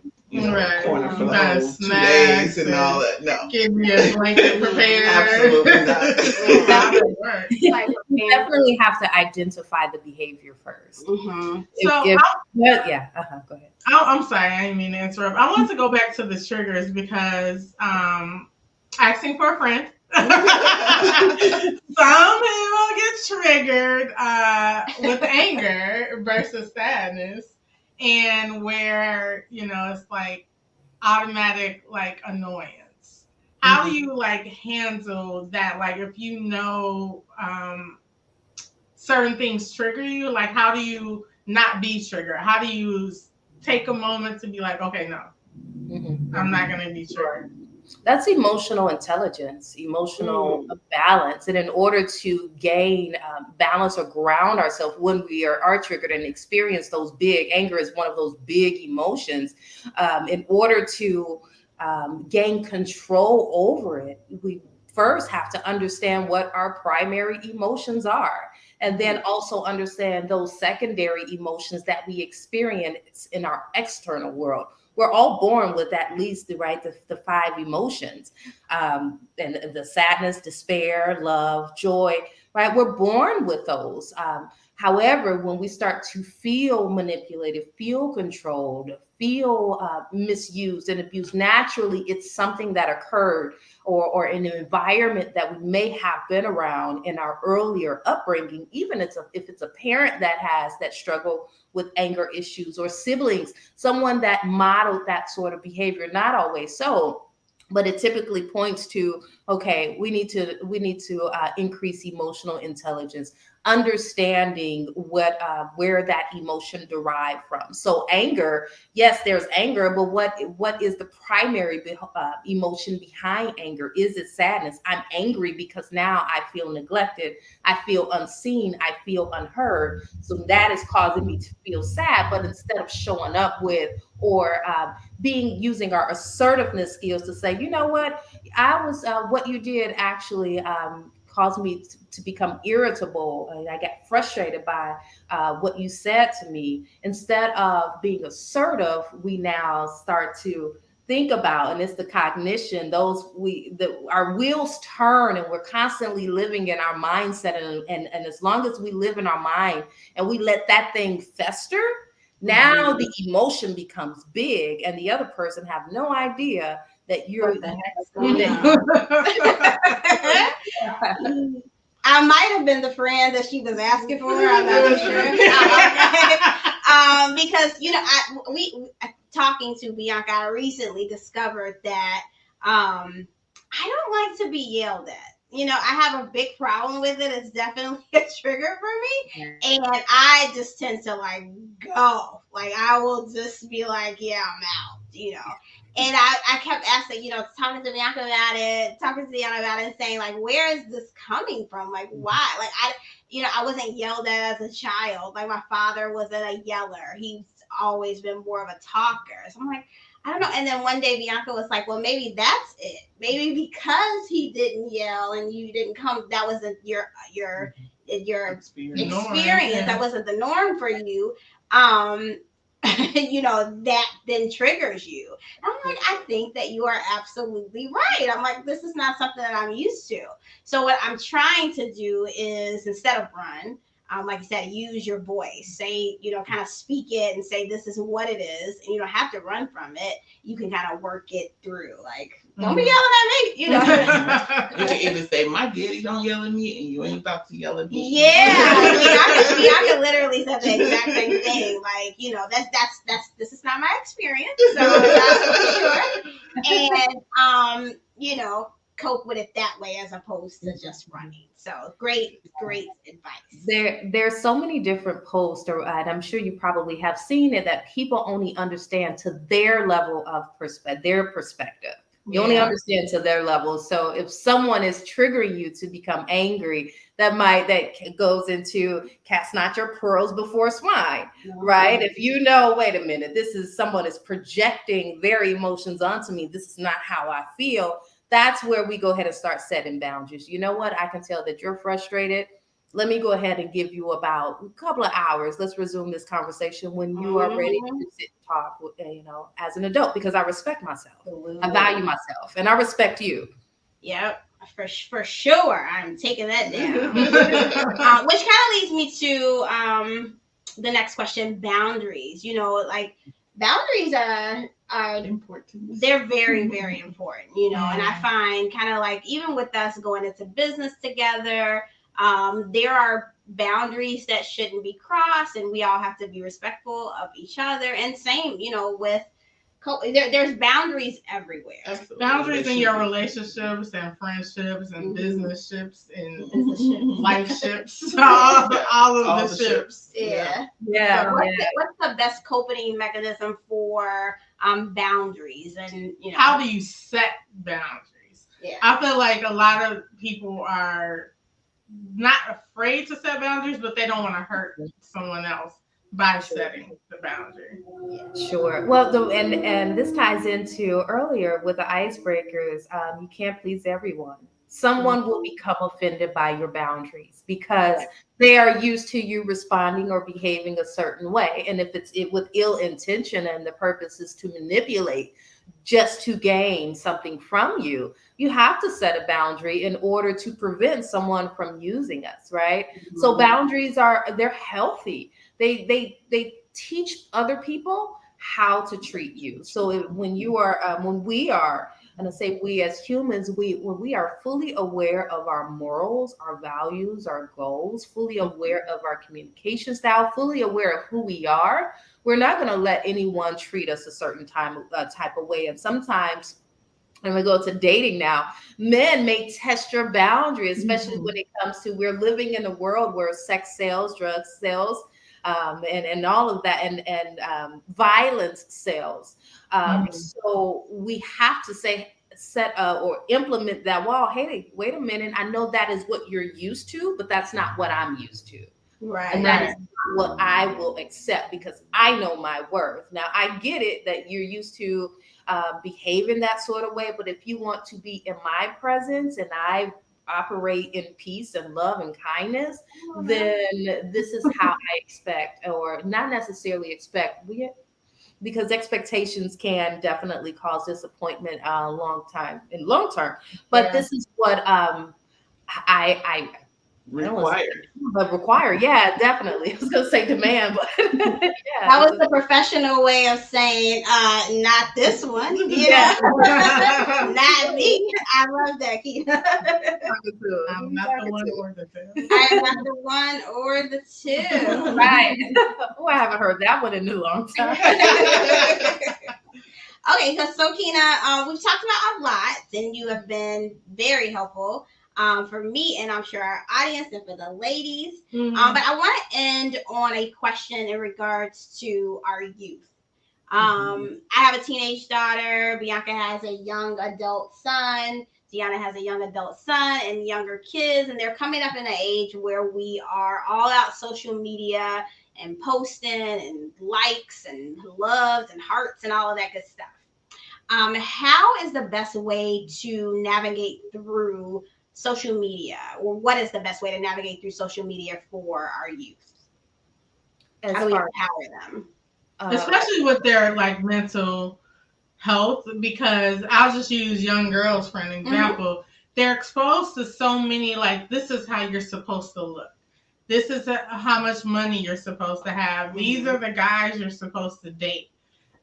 corner for the whole 2 days and all that. No, give me a blanket prepared. Absolutely not. You definitely have to identify the behavior first. Mm-hmm. Go ahead. I'm sorry, I didn't mean to interrupt. I want to go back to the triggers because asking for a friend. Some people get triggered with anger versus sadness, and where it's like automatic like annoyance. How do you like handle that? Like if certain things trigger you, like how do you not be triggered? How do you take a moment to be like, okay, no, I'm not going to be triggered? That's emotional intelligence, emotional balance. And in order to gain balance or ground ourselves when we are triggered and experience those anger is one of those big emotions. In order to gain control over it, we first have to understand what our primary emotions are. And then also understand those secondary emotions that we experience in our external world. We're all born with at least the 5 emotions, and the sadness, despair, love, joy, right? We're born with those. However, when we start to feel manipulated, feel controlled, feel misused and abused, naturally, it's something that occurred or in an environment that we may have been around in our earlier upbringing, even if it's a parent that has that struggle with anger issues, or siblings, someone that modeled that sort of behavior, not always so. But it typically points to, okay, we need to increase emotional intelligence, understanding where that emotion derived from. So anger, yes, there's anger, but what is the primary emotion behind anger? Is it sadness? I'm angry because now I feel neglected, I feel unseen, I feel unheard. So that is causing me to feel sad. But instead of showing up with or using our assertiveness skills to say, you know what, what you did actually caused me to become irritable, and I got frustrated by what you said to me. Instead of being assertive, we now start to think about, and it's the cognition, our wheels turn, and we're constantly living in our mindset, and as long as we live in our mind and we let that thing fester, now the emotion becomes big, and the other person have no idea that you're what the heck's going on. I might have been the friend that she was asking for. I'm not sure. Because we talking to Bianca, I recently discovered that I don't like to be yelled at. I have a big problem with it. It's definitely a trigger for me. And I just tend to go. I will just be like, yeah, I'm out, And I kept asking, talking to Bianca about it, and saying, where is this coming from? Why? I wasn't yelled at as a child. My father wasn't a yeller. He's always been more of a talker. So I'm like, I don't know. And then one day Bianca was like, well, maybe that's it. Maybe because he didn't yell and you didn't come, that wasn't your experience. That wasn't the norm for you. Um, that then triggers you. And I'm like, I think that you are absolutely right. I'm like, this is not something that I'm used to. So what I'm trying to do is instead of run, like you said, use your voice. Say, kind of speak it and say this is what it is, and you don't have to run from it. You can kind of work it through. Like, don't be yelling at me. You can even say, "My daddy don't yell at me, and you ain't about to yell at me." Yeah, I could literally say the exact same thing. Like, that's this is not my experience, so that's for sure. And cope with it that way as opposed to just running. So great advice. There's so many different posts, and I'm sure you probably have seen it, that people only understand to their level of their perspective. You only understand to their level. So if someone is triggering you to become angry, that goes into cast not your pearls before swine, right? If wait a minute, someone is projecting their emotions onto me. This is not how I feel. That's where we go ahead and start setting boundaries. You know what? I can tell that you're frustrated. Let me go ahead and give you about a couple of hours. Let's resume this conversation when you are ready to sit and talk, as an adult, because I respect myself. I value myself, and I respect you. Yep, for sure. I'm taking that down. Which kind of leads me to the next question: boundaries. Like boundaries are important. They're very, very important. And I find kind of like even with us going into business together. There are boundaries that shouldn't be crossed, and we all have to be respectful of each other. And same, with there's boundaries everywhere. Absolutely. Boundaries in your relationships and friendships and business ships and life ships. all of the ships. Yeah. Yeah. What's the best coping mechanism for boundaries? And how do you set boundaries? Yeah. I feel like a lot of people are not afraid to set boundaries, but they don't want to hurt someone else by setting the boundary. Sure. Well, and this ties into earlier with the icebreakers. You can't please everyone. Someone will become offended by your boundaries because they are used to you responding or behaving a certain way. And if it's with ill intention and the purpose is to manipulate just to gain something from you, you have to set a boundary in order to prevent someone from using us, right? So boundaries they're healthy. They teach other people how to treat you. So when we are, and I say we as humans, when we are fully aware of our morals, our values, our goals, fully aware of our communication style, fully aware of who we are, we're not going to let anyone treat us a certain type of way. And sometimes, and we go to dating now, men may test your boundary, especially when it comes to, we're living in a world where sex sells, drugs sells, and all of that, and violence sells. So we have to set or implement that. Well, hey, wait a minute. I know that is what you're used to, but that's not what I'm used to. Right. And that is what I will accept because I know my worth. Now, I get it that you're used to behaving that sort of way, but if you want to be in my presence and I operate in peace and love and kindness, then this is how I expect, or not necessarily expect, because expectations can definitely cause disappointment long term. But this is what I require. Yeah, definitely. I was gonna say demand, but yeah. That was the professional way of saying not this one. Not me. I love that, Keena. I'm not the one or the two. I am not the one or the two. Right. Oh, I haven't heard that one in a long time. Okay, so Keena, we've talked about a lot, and you have been very helpful. For me, and I'm sure our audience, and for the ladies. But I want to end on a question in regards to our youth. I have a teenage daughter. Bianca has a young adult son. Deanna has a young adult son and younger kids, and they're coming up in an age where we are all out social media and posting and likes and loves and hearts and all of that good stuff. How is the best way to navigate through social media, or what is the best way to navigate through social media for our youth? How As do we far empower them? Especially with their like mental health, because I'll just use young girls for an example. They're exposed to so many, like, this is how you're supposed to look. This is how much money you're supposed to have. These are the guys you're supposed to date.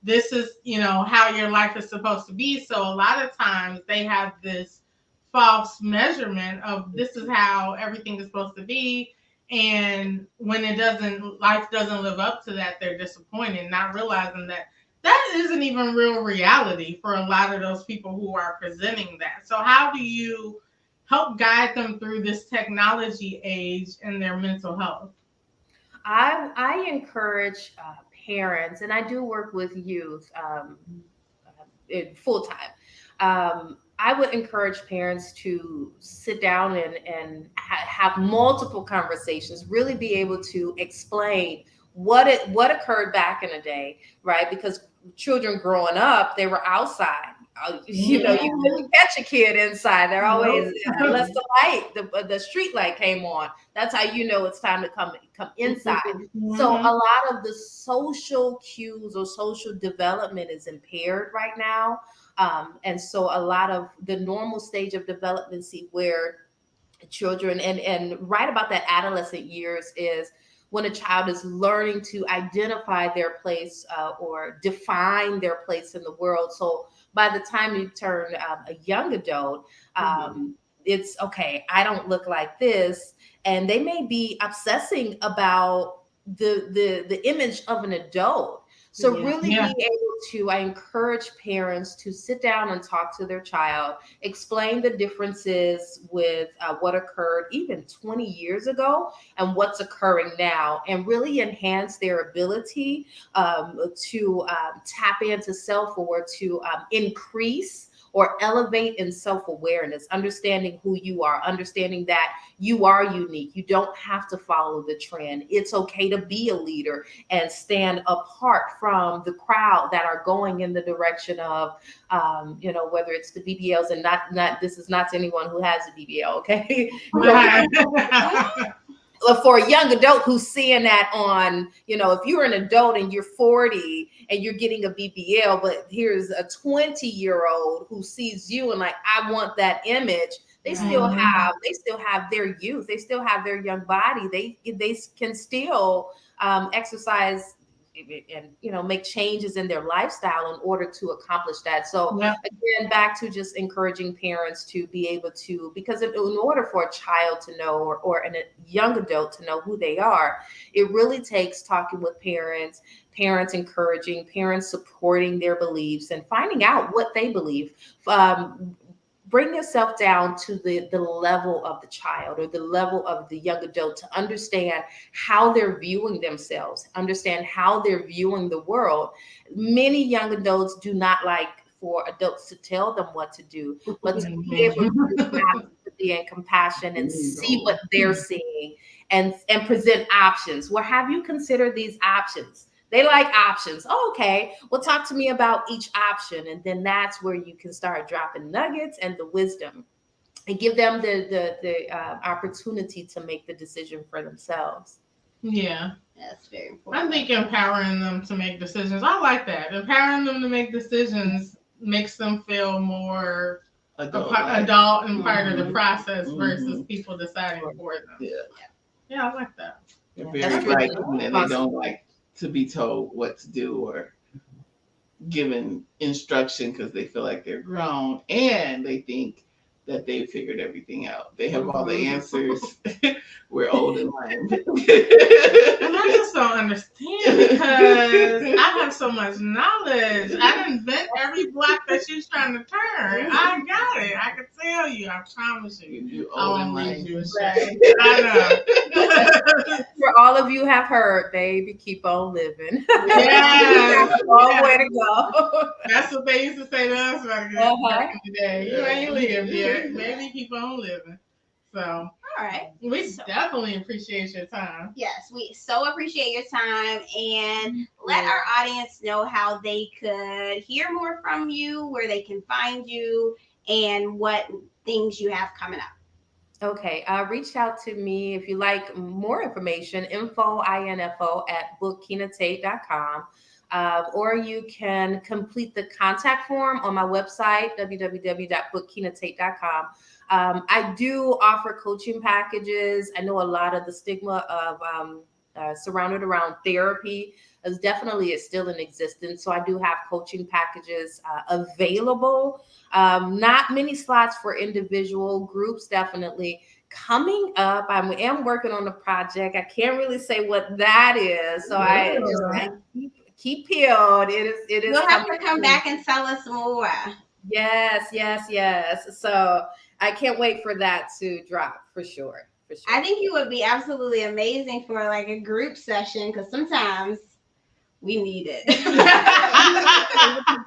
This is, how your life is supposed to be. So a lot of times they have this false measurement of this is how everything is supposed to be. And when life doesn't live up to that, they're disappointed, not realizing that that isn't even real reality for a lot of those people who are presenting that. So how do you help guide them through this technology age and their mental health? I encourage parents, and I do work with youth full time. I would encourage parents to sit down and have multiple conversations, really be able to explain what occurred back in the day, right? Because children growing up, they were outside. You couldn't catch a kid inside. They're always unless the light, the street light came on. That's how you know it's time to come inside. So a lot of the social cues or social development is impaired right now. And so a lot of the normal stage of development, where children and right about that adolescent years is when a child is learning to identify their place or define their place in the world. So by the time you turn a young adult, it's okay, I don't look like this. And they may be obsessing about the image of an adult. So really being able to, I encourage parents to sit down and talk to their child, explain the differences with what occurred even 20 years ago and what's occurring now, and really enhance their ability to tap into self, or to increase or elevate in self-awareness, understanding who you are, understanding that you are unique. You don't have to follow the trend. It's okay to be a leader and stand apart from the crowd that are going in the direction of, whether it's the BBLs, and not this is not to anyone who has a BBL, okay? For a young adult who's seeing that on, if you're an adult and you're 40 and you're getting a BBL, but here's a 20-year-old who sees you and like, I want that image. They still have their youth. They still have their young body. They can still exercise and make changes in their lifestyle in order to accomplish that. So again, back to just encouraging parents to be able to, because in order for a child to know, or a young adult to know who they are, it really takes talking with parents encouraging, parents supporting their beliefs and finding out what they believe. Bring yourself down to the level of the child or the level of the young adult to understand how they're viewing themselves, understand how they're viewing the world. Many young adults do not like for adults to tell them what to do, but to be able to have empathy and compassion and see what they're seeing and present options. Well, have you considered these options? They like options. Oh, okay. Well, talk to me about each option. And then that's where you can start dropping nuggets and the wisdom and give them the opportunity to make the decision for themselves. Yeah. That's very important. I think empowering them to make decisions. I like that. Empowering them to make decisions makes them feel more adult and part of the process versus people deciding for them. Yeah, I like that. They're very right, and they don't like to be told what to do or given instruction because they feel like they're grown and they think that they've figured everything out. They have all the answers. We're old and lame. And I just don't understand because I have so much knowledge. I didn't invent every block that she's trying to turn. I got it. I can tell you. I promise you. You old and lame. I know. For all of you have heard, baby, keep on living. Yeah. A long way to go. That's what they used to say to us back in the day. You ain't live yet. Maybe keep on living. So All right. We definitely appreciate your time. Yes, we so appreciate your time, and let our audience know how they could hear more from you, where they can find you, and what things you have coming up. Okay, reach out to me if you like more information, info at bookkenatate.com. Or you can complete the contact form on my website, www.bookkenatate.com. I do offer coaching packages. I know a lot of the stigma of surrounded around therapy is still in existence. So I do have coaching packages available. Not many slots for individual groups, definitely. Coming up, I am working on a project. I can't really say what that is. So I keep peeled. It is You'll have to coming come back and tell us more. Yes. So I can't wait for that to drop for sure. I think you would be absolutely amazing for like a group session, because sometimes we need it.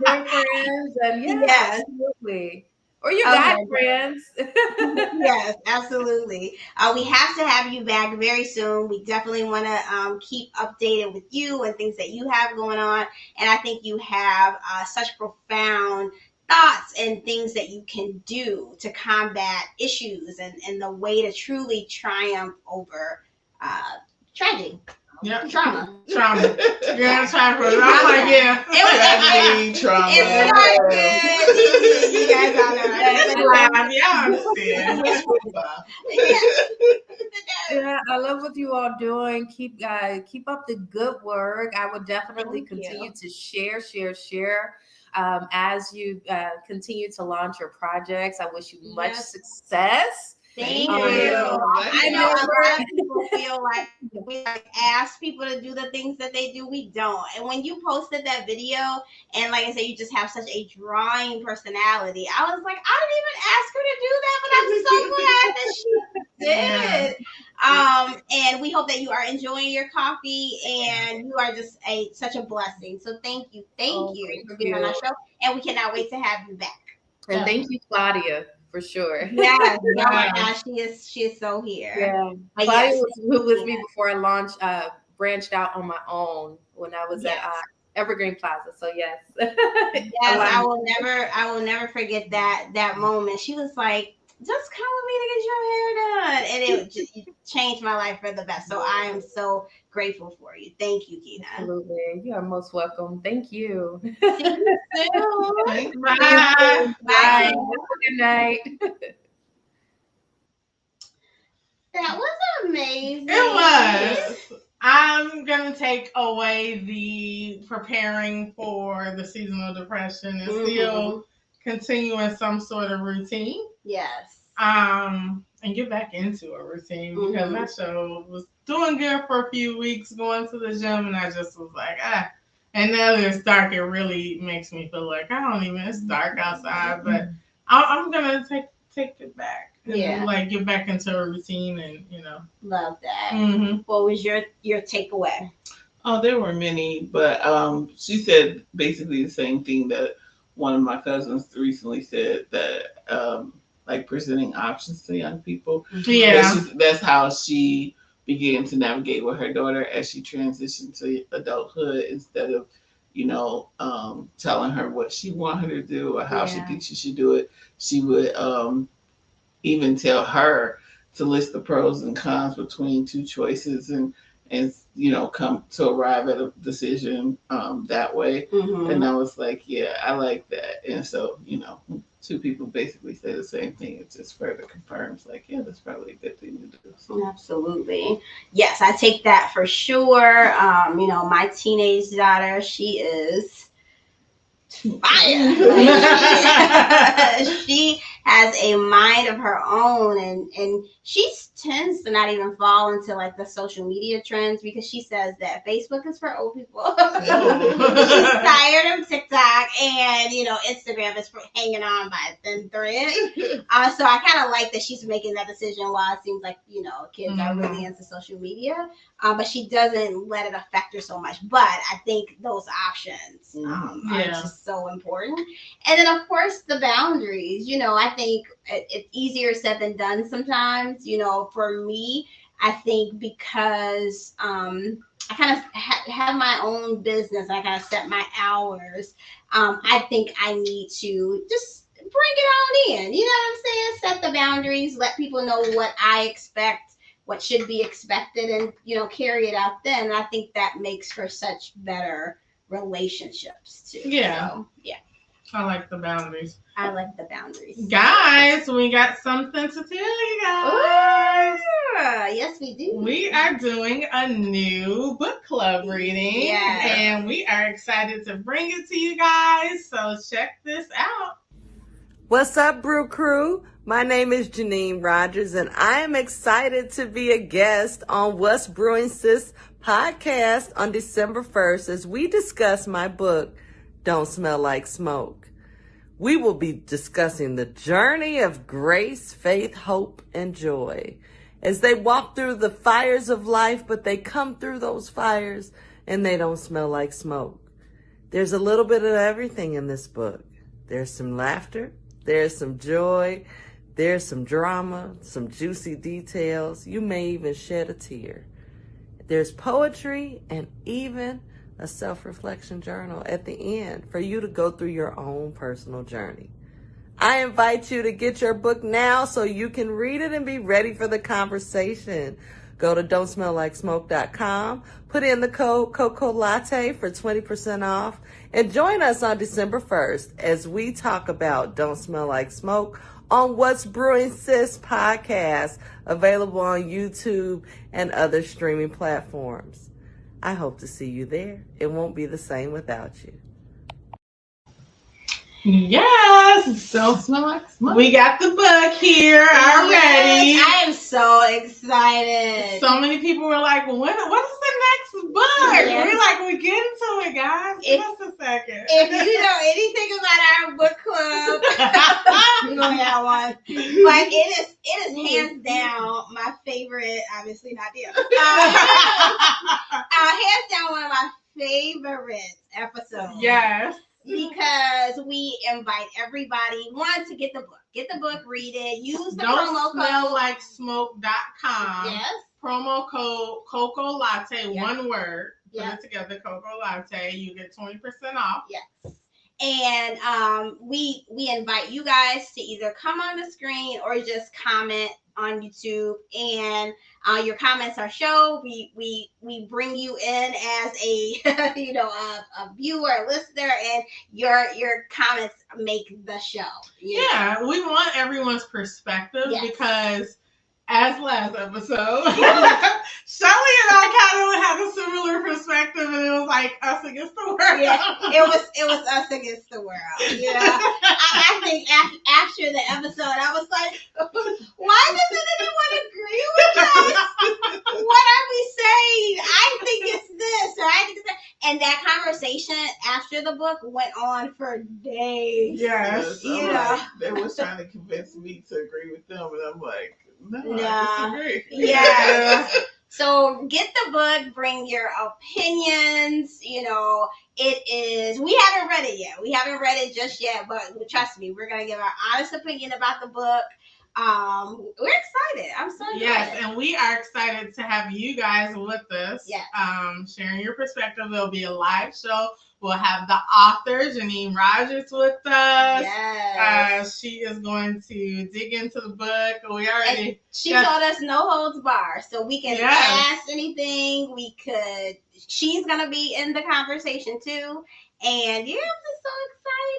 Girlfriends and Yes. absolutely. Or your guy friends. Yes, absolutely. We have to have you back very soon. We definitely want to keep updated with you and things that you have going on. And I think you have such profound thoughts and things that you can do to combat issues and the way to truly triumph over tragedy. Yep. Trauma. Trauma. Yeah, trauma. I'm like, yeah. Tragedy, trauma. It's not good. You guys all know. Yeah, I understand. Yeah, I love what you all doing. Keep up the good work. I would definitely Thank continue you. to share as you continue to launch your projects. I wish you much success. Thank you. I know a lot of people feel like we like ask people to do the things that they do. We don't. And when you posted that video, and like I said, you just have such a drawing personality. I was like, I didn't even ask her to do that, but I'm so glad that she did. And we hope that you are enjoying your coffee, and you are just such a blessing. So thank you for being on our show, and we cannot wait to have you back. And thank you, Claudia, for sure. Yes. Oh my gosh, she is so here. Yeah. But Claudia was with me before I launched, branched out on my own when I was at Evergreen Plaza. So yes. Yes, I will never forget that moment. She was like, just come with me to get your hair done. And it just changed my life for the best. So I am so grateful for you. Thank you, Keena. Absolutely. You are most welcome. Thank you. See you soon. Bye. Bye. Good night. That was amazing. It was. I'm going to take away the preparing for the seasonal depression and still continue in some sort of routine. Yes. And get back into a routine because that show was doing good for a few weeks going to the gym, and I just was like, And now that it's dark, it really makes me feel like it's dark outside, but I'm going to take it back. And like get back into a routine and Love that. What was your takeaway? Oh, there were many, but she said basically the same thing that one of my cousins recently said, that like presenting options to young people. Yeah, that's how she began to navigate with her daughter as she transitioned to adulthood, instead of telling her what she wanted her to do or how she thinks she should do it. She would even tell her to list the pros and cons between two choices and come to arrive at a decision that way. And I was like, yeah, I like that. And so two people basically say the same thing. It just further confirms like, yeah, that's probably a good thing to do. So. Absolutely. Yes, I take that for sure. My teenage daughter, she is fire. She has a mind of her own, and she tends to not even fall into like the social media trends, because she says that Facebook is for old people. She's tired of TikTok, and Instagram is hanging on by a thin thread. So I kind of like that she's making that decision while it seems like kids are really into social media, but she doesn't let it affect her so much. But I think those options are just so important. And then of course the boundaries. I think it's easier said than done sometimes. For me, I think because I kind of have my own business. I kind of set my hours. I think I need to just bring it on in. You know what I'm saying? Set the boundaries. Let people know what I expect, what should be expected, and carry it out. Then I think that makes for such better relationships too. Yeah. So, yeah. I like the boundaries. I like the boundaries. Guys, we got something to tell you guys. Ooh, yes, we do. We are doing a new book club reading. Yes. And we are excited to bring it to you guys. So check this out. What's up, Brew Crew? My name is Jeanine Rogers, and I am excited to be a guest on What's Brewing Sis podcast on December 1st as we discuss my book, Don't Smell Like Smoke. We will be discussing the journey of grace, faith, hope, and joy as they walk through the fires of life, but they come through those fires and they don't smell like smoke. There's a little bit of everything in this book. There's some laughter, there's some joy, there's some drama, some juicy details. You may even shed a tear. There's poetry and even a self-reflection journal at the end for you to go through your own personal journey. I invite you to get your book now so you can read it and be ready for the conversation. Go to don'tsmelllikesmoke.com, put in the code Cocoa Latte for 20% off, and join us on December 1st as we talk about Don't Smell Like Smoke on What's Brewing Sis podcast, available on YouTube and other streaming platforms. I hope to see you there. It won't be the same without you. Yes. Don't smell like smoke. We got the book here already. Yes, I am so excited. So many people were like, what is the next book? Yes. We're like, we're getting to it, guys. Give us a second. If you know anything about our book club, we're gonna have one. But it is hands down my favorite. Obviously not the other. Hands down one of my favorite episodes. Yes. Because we invite everybody, one, to get the book, read it, use the promo code. Don'tSmellLikeSmoke.com. Yes. Promo code Cocoa Latte, Yep. one word. Put Yep. it together, Cocoa Latte. You get 20% off. Yes. And we invite you guys to either come on the screen or just comment on YouTube, and your comments are shown. We bring you in as a a viewer, a listener, and your comments make the show. Yeah, we want everyone's perspective because, as last episode, Shelly and I kind of had a similar perspective, and it was like us against the world. Yeah, it was us against the world. I think after the episode, I was like, why doesn't anyone agree with us? What are we saying? I think it's this, or I think it's that. And that conversation after the book went on for days. Yes, they were trying to convince me to agree with them, and I'm like, no, Nah. I disagree. Yeah. So get the book, bring your opinions. It is, we haven't read it yet. We haven't read it just yet, but trust me, we're going to give our honest opinion about the book. We're excited. I'm so excited. Yes, and we are excited to have you guys with us. Yes. Sharing your perspective. There'll be a live show. We'll have the author, Jeanine Rogers, with us. Yes. She is going to dig into the book. We already. And she told us no holds bar, so we can ask anything. She's gonna be in the conversation too, and I'm just so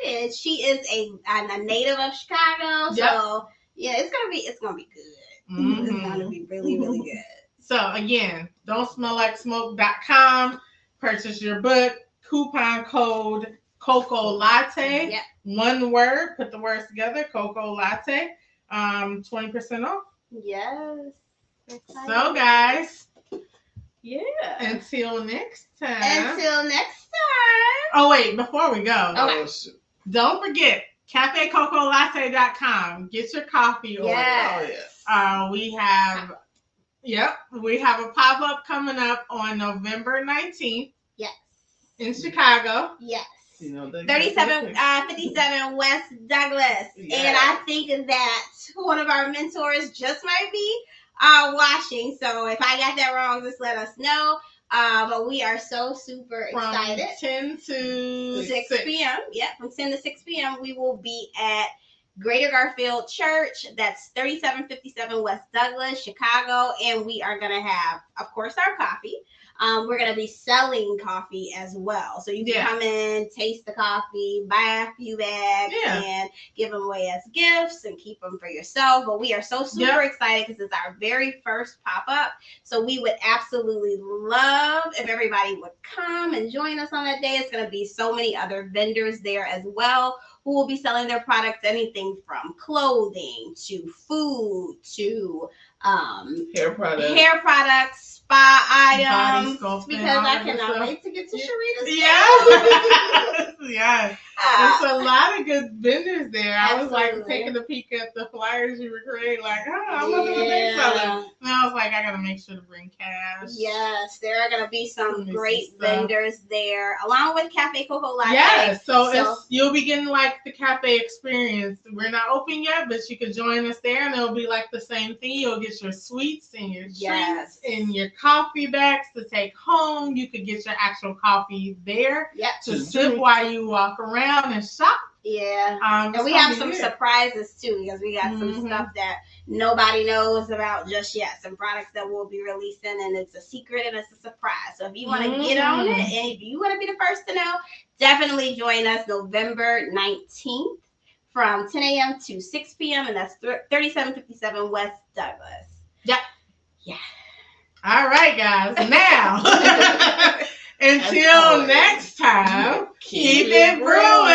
excited. She is a native of Chicago, so it's gonna be good. Mm-hmm. It's gonna be really, really good. So again, don'tsmelllikesmoke.com. Purchase your book. Coupon code Cocoa Latte. Yep. One word. Put the words together. Cocoa Latte. 20% off. Yes. So guys, Yeah. Until next time. Until next time. Oh, wait, before we go. Okay. Oh, shoot. Don't forget, CafeCocoLatte.com. Get your coffee order. Yes. We have a pop-up coming up on November 19th. Yes. In Chicago. Yes. 3757 West Douglas. Yes. And I think that one of our mentors just might be watching. So if I got that wrong, just let us know. But we are so super excited. From 10 to 6 p.m. Yep, from 10 to 6 p.m. we will be at Greater Garfield Church. That's 3757 West Douglas, Chicago. And we are going to have, of course, our coffee. We're going to be selling coffee as well. So you can come in, taste the coffee, buy a few bags, and give them away as gifts and keep them for yourself. But we are so super excited because it's our very first pop-up. So we would absolutely love if everybody would come and join us on that day. It's going to be so many other vendors there as well who will be selling their products, anything from clothing to food to hair products, spa items, sculpting, because I cannot wait to get to Sharita's. Yes. There's a lot of good vendors there. I was like taking a peek at the flyers you were creating, like, I'm looking for things selling. And I was like, I gotta make sure to bring cash. Yes, there are gonna be some great vendors there, along with Cafe Coco Latte. Yes, so you'll be getting like the cafe experience. We're not open yet, but you can join us there, and it'll be like the same thing. You'll get your sweets and your treats and your coffee bags to take home. You could get your actual coffee there to sip while you walk around and shop. Yeah. And we have some surprises too, because we got some stuff that nobody knows about just yet. Some products that we'll be releasing, and it's a secret and it's a surprise. So if you want to get on it and if you want to be the first to know, definitely join us November 19th from 10 a.m. to 6 p.m. And that's 3757 West Douglas. Yeah. Yeah. All right, guys. Now, until next time, keep it brewing.